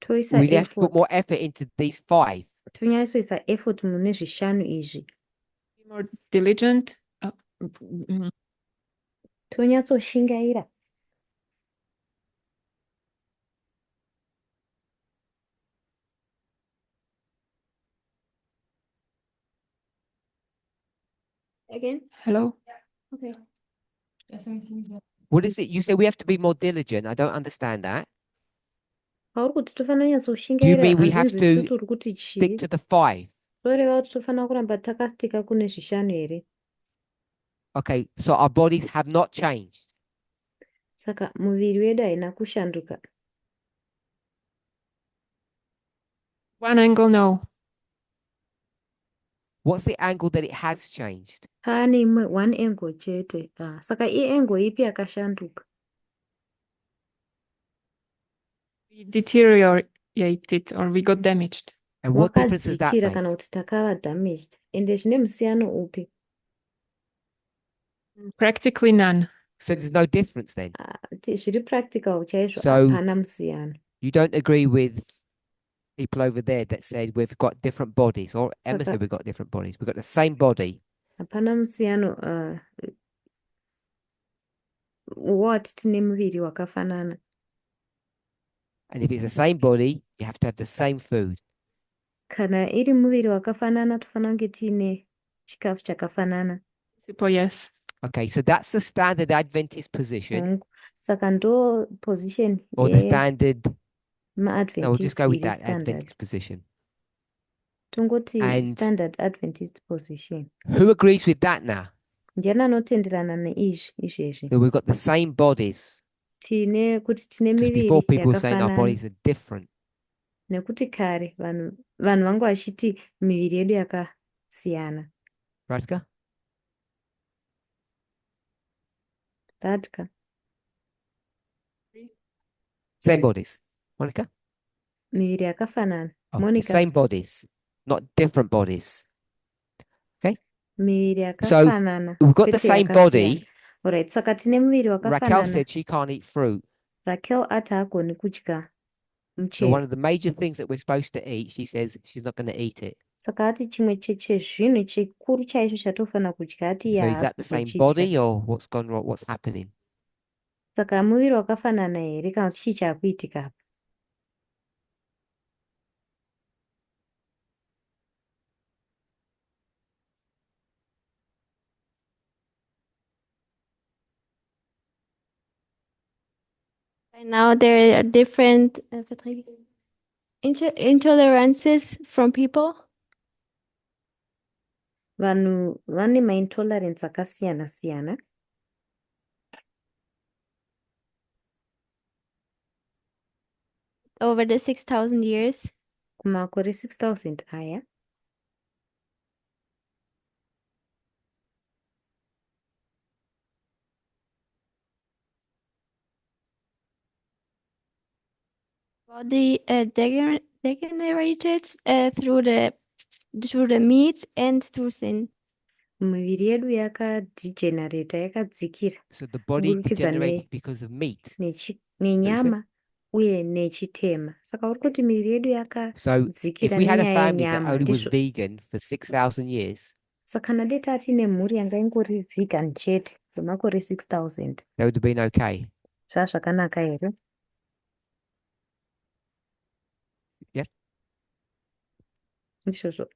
Toisa we have to put effort. more effort into these five. Tonyasoisa effort mune zvishanu izvi. Be more diligent. Tonyatsoshingaira. Again? Hello? Okay. What is it? You say we have to be more diligent. I don't understand that. Pauri kuti tofanira Do you kunyatsoshingaira mean we have handinzwisisi to kuti uri kuti stick chii? to the five? Zoreva kuti tofanira kuramba takastika kune zvishanu here? Okay, so our bodies have not changed. Saka muviri wedu haina kushanduka. One angle, no. What's the angle that it has changed? Pane imwe one angle chete. Saka angle ipi yakashanduka? We deteriorated or we got damaged. And what difference does that Wakadzikira make? kana kuti takava damaged. Ende zvine musiyano upi? Practically none. So there's no difference then. Zviri practical chaizvo So- hapana musiyano. You don't agree with people over there that said we've got different bodies, or Emma Saka- said we've got different bodies. We've got the same body. Hapana musiyano wati tine muviri wakafanana. And if it's the same body, you have to have the same food. Kana iri muviri wakafanana tofanira kunge tiine chikafu chakafanana. Simple, yes. Okay, so that's the standard Adventist position, Hongu. Saka ndo position or the standard. No, we'll yema-Adventist just go with iri that standard. Adventist position. Tongoti And- standard Adventist position. Who agrees with that now? Ndiani anotenderana izvezvi? That we've got the same bodies. Tine kuti tine Because miviri before people were saying our yakafanana. bodies are different. Nekuti kare vanhu vangu vachiti miviri yedu yakasiyana. Radka? Radka. Same bodies. Monica? Miviri yakafanana. Oh, the Monica. same bodies, not different bodies. Miviri So, yakafanana. We've got the kwete same yakasiyana. body. Alright, saka tine muviri Raquel wakafanana. said she can't eat fruit. Raquel ati hagoni kudya So one muchero. of the major things that we're supposed to eat, she says she's not going to eat it. Saka ati chimwe chezvinhu chikuru chaizvo chatofanira kudya ati So is that the same body or what's gone wrong? What's happening? Saka muviri wakafanana here kana kuti chii chakuitika apa? Right now, there are different intolerances from people. Vanhu vane maintolerance akasiyana-siyana. Over the 6,000 years. Kumakore 6,000 aya. Body degenerated through the meat and through sin. Miviri yedu yakadegenerata, yakadzikira So the body kuburikidza degenerated because of meat. nenyama uye nechitema. Saka uri kuti miviri yedu So if yakadzikira we had a nenyaya family that yenyama. only was Ndizvo. vegan for 6,000 years, Saka kana dai tine mhuri yanga ingori vegan chete kwemakore 6,000, that would have been okay. zvazvakanaka here? Yeah. Ndizvozvo.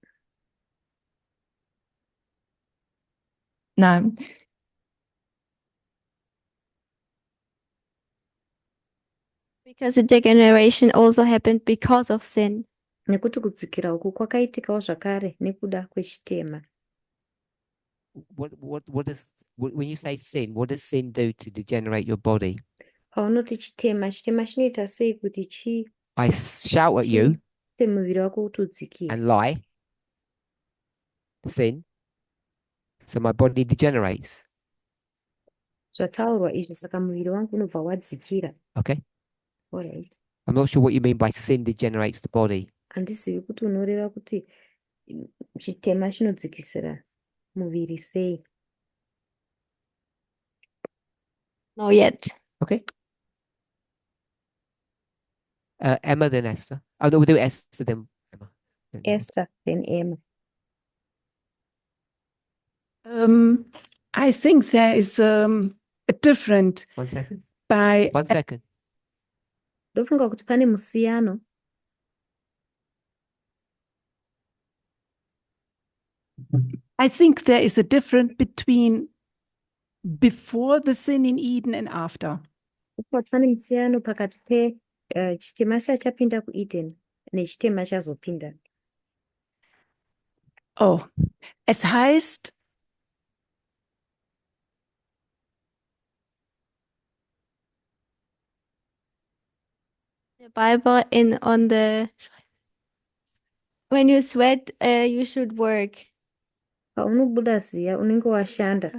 No. Because the degeneration also happened because of sin. Nekuti kudzikira uku kwakaitikawo zvakare nekuda kwechitema. When you say sin, what does sin do to degenerate your body? Paunoti chitema chinoita sei kuti I shout at you muviri wako kuti udzikire. and lie, sin, so my body degenerates. Zvataurwa izvi saka muviri wangu unobva wadzikira. Okay. All right. I'm not sure what you mean by sin degenerates the body. Handizivi kuti unoreva kuti chitema chinodzikisira muviri sei. Not yet. Okay. Emma, then Esther. Oh no, we'll do Esther, then Emma. Esther, then Emma. I think there is a different 1 second. by 1 second. Ndofunga kuti pane musiyano. I think there is a difference between before the sin in Eden and after. Pane musiyano pakati chitema chapinda kuEden nechitema chazopinda. Oh, es heißt, The Bible when you sweat, you should work. Paunobuda ziya unenge washanda.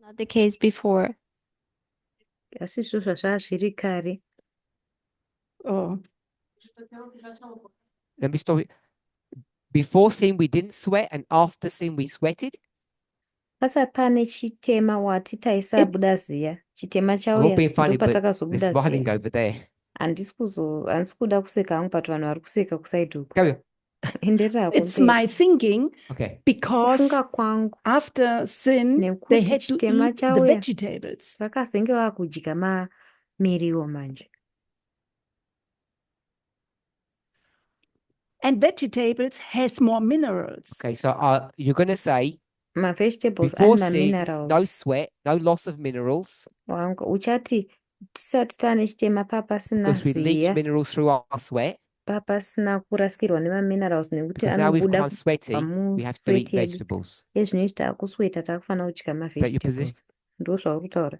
Not the case before. Asi izvo zvazviri kare. oh, Let me stop it. Before sin, we didn't sweat, and after sin, we sweated. Pasati pane chitema wati taisabuda ziya. Chitema I'm not chauya being funny, but ndopatakazobuda there's writing ziya. over there. Handisi kuda kuseka hangu pato vanhu vari kuseka kusaidhi uku. Carry on. Enderako it's my thinking Okay. because kufunga kwangu after sin they nekuti had to chitema eat the chauya vegetables. vakazenge vakudya miriwo manje. And vegetables has more minerals. Okay, so you're going to say Mavegetables before ane sin, no minerals. sweat, no loss of minerals, Uchati tisati tane chitema papasina because we leach ziya, minerals through our sweat. papasina kurasikirwa nemaminerals nekuti Because now we've anobuda become sweaty, we have to eat pamusweti yedu. vegetables. Yezvinoita takusweta takufanira kudya Is that your position? mavegetables. Ndo zvauri kutaura.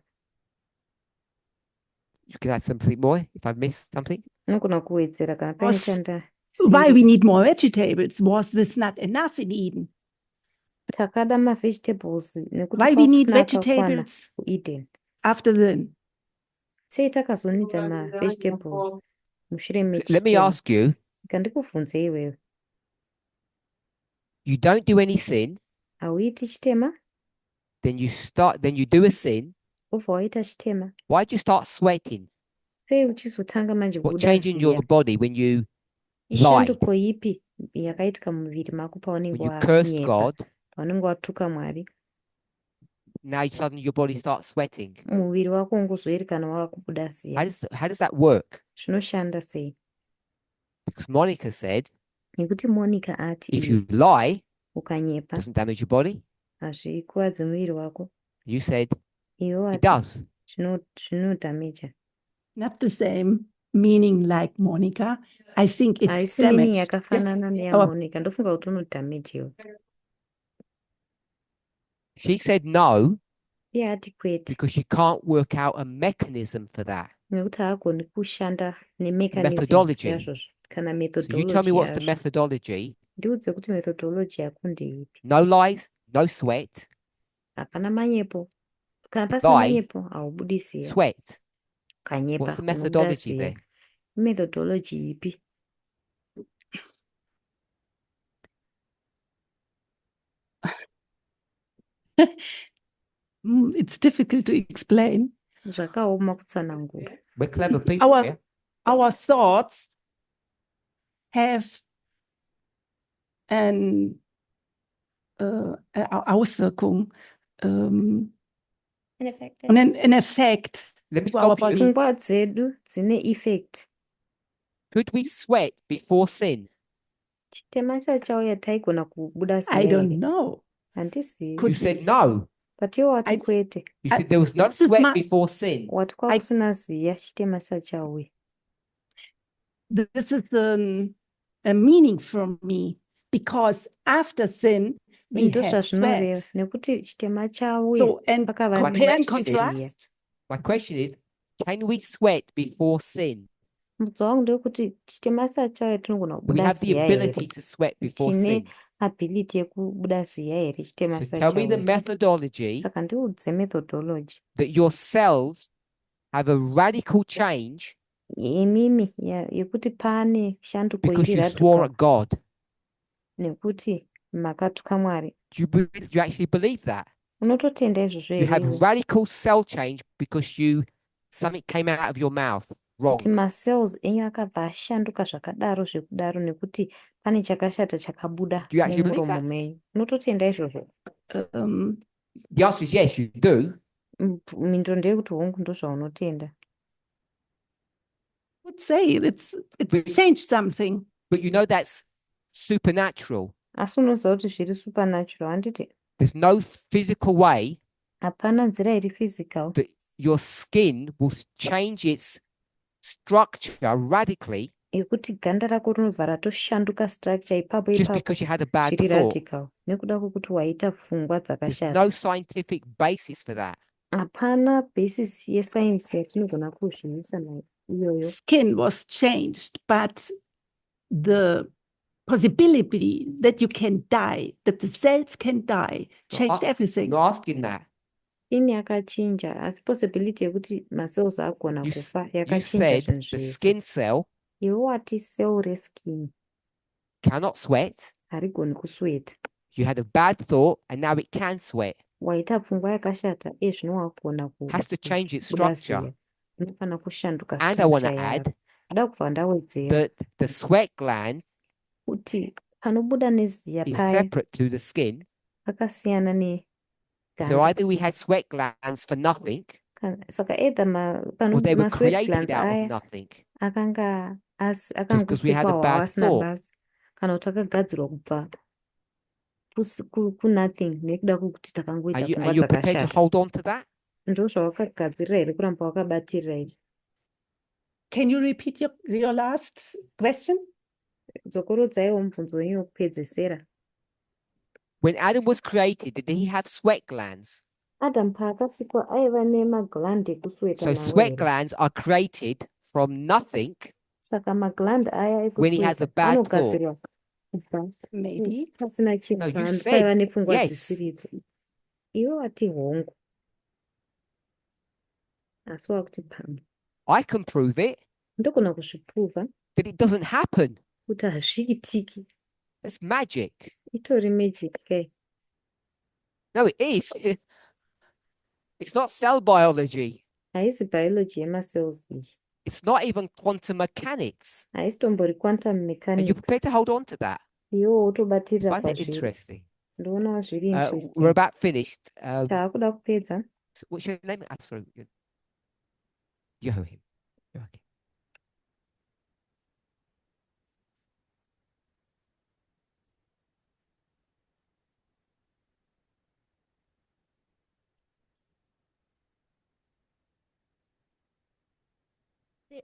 You can add something more if I've missed something. Unogona kuwedzera kana pane Was- chanda. Why we need more vegetables? Was this not enough in Eden? Takada mavegetables nekuti Why we need kwakusina akakwana vegetables kuEden. after then? Sei takazonita mavegetables mushure Let me mechitema. ask you, Ndikandikubvunze iwewe. you don't do any sin, Hauiti chitema, then you do a sin. ubva waita chitema. Why'd you start sweating? Sei uchizotanga manje What kubuda changed in your ziya? body when you lied, Ishanduko ipi yakaitika muviri mako when paunenge you cursed wanyepa, God? paunenge watuka Mwari? Now suddenly your body starts sweating. Muviri wako ungozoiri kana wava kubuda ziya. How does that work? Zvinoshanda sei? Because Monica said, Nekuti Monica ati if you lie, ukanyepa doesn't damage your body. hazvikuwadzi muviri wako. You said Iwe it wati does. zvinodhameja. Not the same meaning like Monica. I think it's Haisi meaning damaged. yakafanana Our- neyamonika. Ndofunga kuti unodhamejiwa. She said no Iye ati kwete because she can't work out a mechanism for that. nekuti haagoni kushanda nemechanism Methodology. yazvozvo kana So you tell me methodology what's the yazvo. methodology? Ndiudze kuti methodology yako ndeipi. No lies, no sweat. Hapana manyepo. Kana pasina Lie. manyepo haubudi ziya. Sweat. Ukanyepa What's the unobuda methodology ziya. there? Methodology ipi? It's difficult to explain. Zvakaoma kutsanangura. We're clever people Our here. our thoughts have an Auswirkung, An effect. an effect Let me to our stop you. body. Pfungwa dzedu dzine effect. Could we sweat before sin? Chitema chachauya taigona kubuda I ziya don't here. know. Handizivi. You said no. But iwe wati I- kwete. You said there was no This is sweat my- before sin. Wati kwakusina ziya chitema chachauya. This is a meaning from me because after sin we Ndo have zvazvinoreva sweat. nekuti chitema chauya So and pakava compare and question is- contrast. My question is, can we sweat before sin? mubvunzo wangu ndewekuti chitema chauya tinogona Do we kubuda have the ziya ability here. to sweat before Tine sin? ability yekubuda ziya here chitema So tell me the chauya. methodology Saka ndiudze methodology. that your cells have a radical change Imimi yekuti pane shanduko because iri you swore radical at God. nekuti makatuka Mwari. Do you actually believe that? Unototenda izvozvo You here have iwe? radical cell change because something came out of your mouth Kuti wrong. macells enyu akabva ashanduka zvakadaro zvekudaro nekuti pane chakashata chakabuda Do you actually believe mumuromo that? menyu. Unototenda izvozvo? Um, The answer is yes, you do. Mhinduro ndeyekuti hongu ndozvaunotenda. would say it's But- changed something. But you know that's supernatural. Asi unoziva kuti zviri supernatural handiti? There's no physical way Hapana nzira iri physical that your skin will change its structure radically yekuti ganda rako rinobva ratoshanduka structure ipapo just ipapo because you had a bad zviri thought. radical nekuda kwokuti waita pfungwa There's dzakashata. no scientific basis for that. Hapana basis yesainzi yatinogona kuzvimisa nayo iyoyo. Skin was changed, but the possibility that you can die, that the cells can die, changed I'm everything. not asking that. Ini yakachinja asi possibility yekuti macells agona You, kufa you yakachinja said zvinhu the zvese. skin cell Iwe wati cell reskin cannot sweat. harigoni kusweta. You had a bad thought and now it can sweat. Waita pfungwa yakashata zvino wagona Has to change its kubuda structure. ziya. Inofanira kushanduka And I want to structure add yaro. Ndoda kubva ndawedzera that the sweat gland kuti panobuda neziya is paya separate to the skin. pakasiyana neganda. So either we had sweat glands for nothing Saka either or they were ma-sweat created glands out of aya nothing. akanga Just 'cause we had a akangosikwawo bad asina thought. basa kana kuti akagadzirwa kubva kunothing nekuda kwokuti takangoita Are pfungwa you prepared to dzakashata. hold on to that? Ndo zvawakagadzirira here kuramba wakabatirira here? Can you repeat your last question? Dzokorodzaiwo mubvunzo wenyu wekupedzesera. When Adam was created, did he have sweat glands? Adam paakasikwa aiva nemagland ekusweta So nawo sweat here. glands are created from nothing Saka magland aya when he has a ekusweta bad thought. anogadzirwa kubva Maybe. pasina chinhu No, you paiva said nepfungwa yes. dzisiridzo. Iwe wati hongu asi wakuti pamwe. I can prove it Ndogona kuzvipruvha that it doesn't happen. kuti hazviitiki. It's magic. Itori magic kai. No, it is. It's not cell biology. Haisi biology yemacells iyi. It's not even quantum mechanics. Haisi tombori quantum Are you mechanics. prepared to hold on to that? Iwewo wotobatirira Find that pazviri. interesting. Ndoonawo zviri We're interesting. about finished. Taakuda kupedza. What's your name? I'm sorry. Joachim. Okay.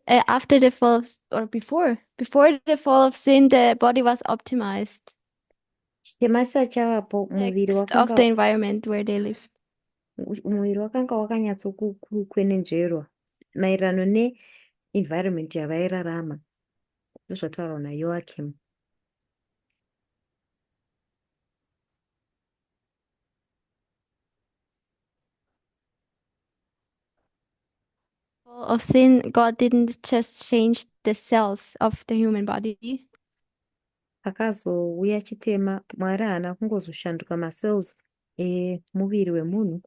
After the fall or before the fall of sin, the body was optimized. Chitema chisati chavapo muviri Next of the environment where they lived. muviri wakanga wakanyatsokukwenenzverwa maererano ne-environment yavairarama. Ndozvataurwa naJoachim. Fall of sin, God didn't just change the cells of the human body. Pakazouya chitema, Mwari haana kungozoshanduka macells emuviri wemunhu.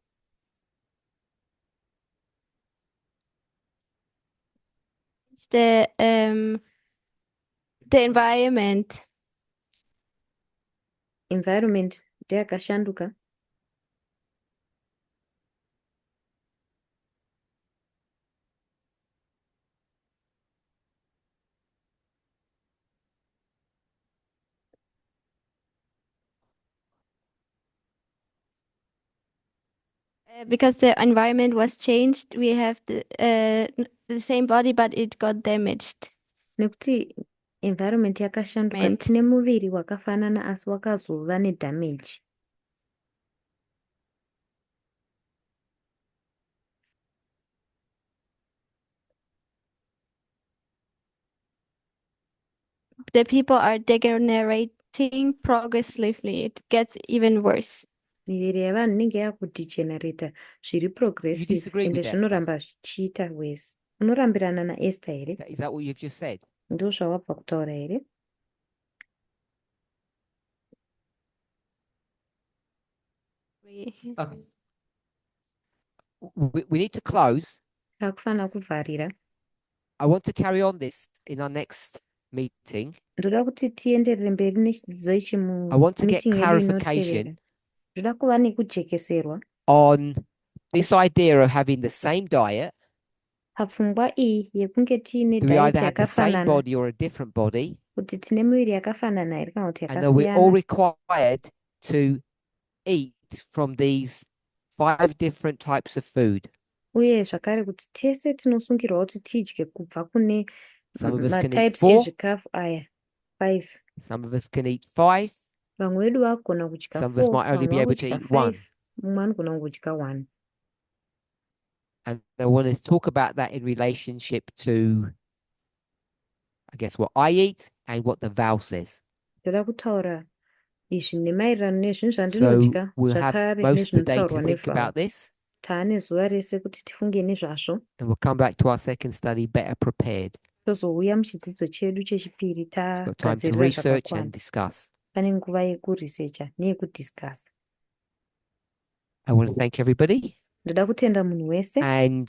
The environment. Environment ndeyakashanduka. Because the environment was changed, we have the same body, but it got damaged. Nekuti environment yakashanduka, tine muviri wakafanana asi wakazova nedamage. The people are degenerating progressively. It gets even worse. Miviri yavanhu inenge yakudegenerata zviri progressive ende zvinoramba zvichiita worse. Unorambirana naEsther here? Is that what you've just said? Ndo zvawabva kutaura here? Okay. We need to close. Takufanira kuvharira. I want to carry on this in our next meeting. Ndoda kuti tienderere mberi nechidzidzo ichi I want to get mumeeting yedu inotevera. clarification Ndoda kuva nekujekeserwa on this idea of having the same diet. papfungwa iyi yekunge tiine Do we diet either have the same yakafanana, body or a different body? kuti tine miviri yakafanana here kana kuti And are we all yakasiyana, required to eat from these 5 different types of food? uye zvakare kuti tese tinosungirwa kuti tidye kubva kune Some of us can eat matypes 4. ezvikafu aya 5. Some of us can eat 5. Vamwe vedu vagona kudya Some of us 4, might only vamwe be able to vagudya eat 1. 5, mumwe anogona kudya 1. And I want to talk about that in relationship to, I guess, what I eat and what the vow says. Ndoda kutaura izvi nemaererano nezvinhu So zvandinodya we'll have zvakare most of the day to nezvinotaurwa think nevhao. about this, Taane zuva rese kuti tifunge nezvazvo, and we'll come back to our second study better prepared. tozouya muchidzidzo chedu chechipiri Got time to tagadzirira research zvakakwana. and discuss. Pane nguva yekuresearcha neyekudiscussa. I want to thank everybody. Ndoda kutenda munhu wese. And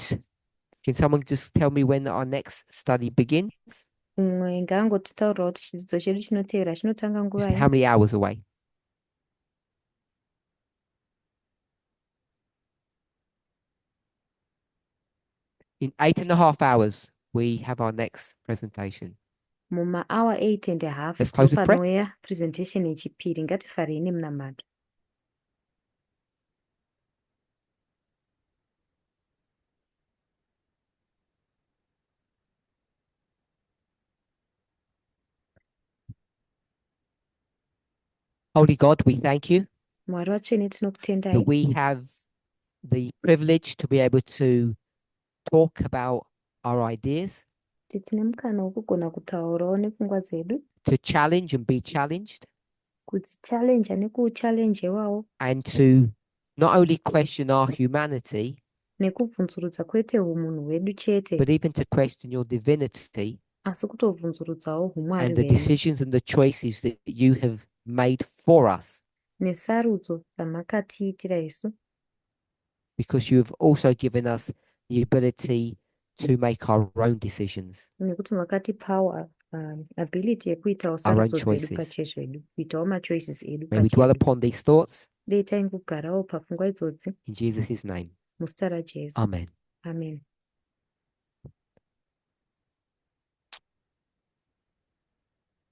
can someone just tell me when our next study begins? Mumwe ngaangotitaurirawo kuti chidzidzo chedu chinotevera chinotanga Just nguvai. how many hours away? In 8.5 hours, we have our next presentation. Mumaawa 8.5 Let's close with prayer. panouya presentation yechipiri. Ngatifarei nemunamato. Holy God, we thank you Mwari watsvene tinokutendai that we have the privilege to be able to talk about our ideas, kuti tine mukana wekugona kutaurawo nepfungwa dzedu, to challenge and be challenged, kudzichallenja nekuchallenjewawo, and to not only question our humanity, nekubvunzurudza kwete umunhu hwedu chete, but even to question your divinity asi kutovhunzurudzawo umwari and the hwenyu decisions and the choices that you have made for us, nesarudzo dzamakatiitira isu, because you have also given us the ability to make our own decisions, nekuti makatipawo ability yekuitawo our own sarudzo dzedu choices. pachezvedu, kuitawo machoices edu May we dwell pachedu. upon these thoughts Dei taingogarawo papfungwa idzodzi in Jesus' name. muzita raJesu. Amen. Amen.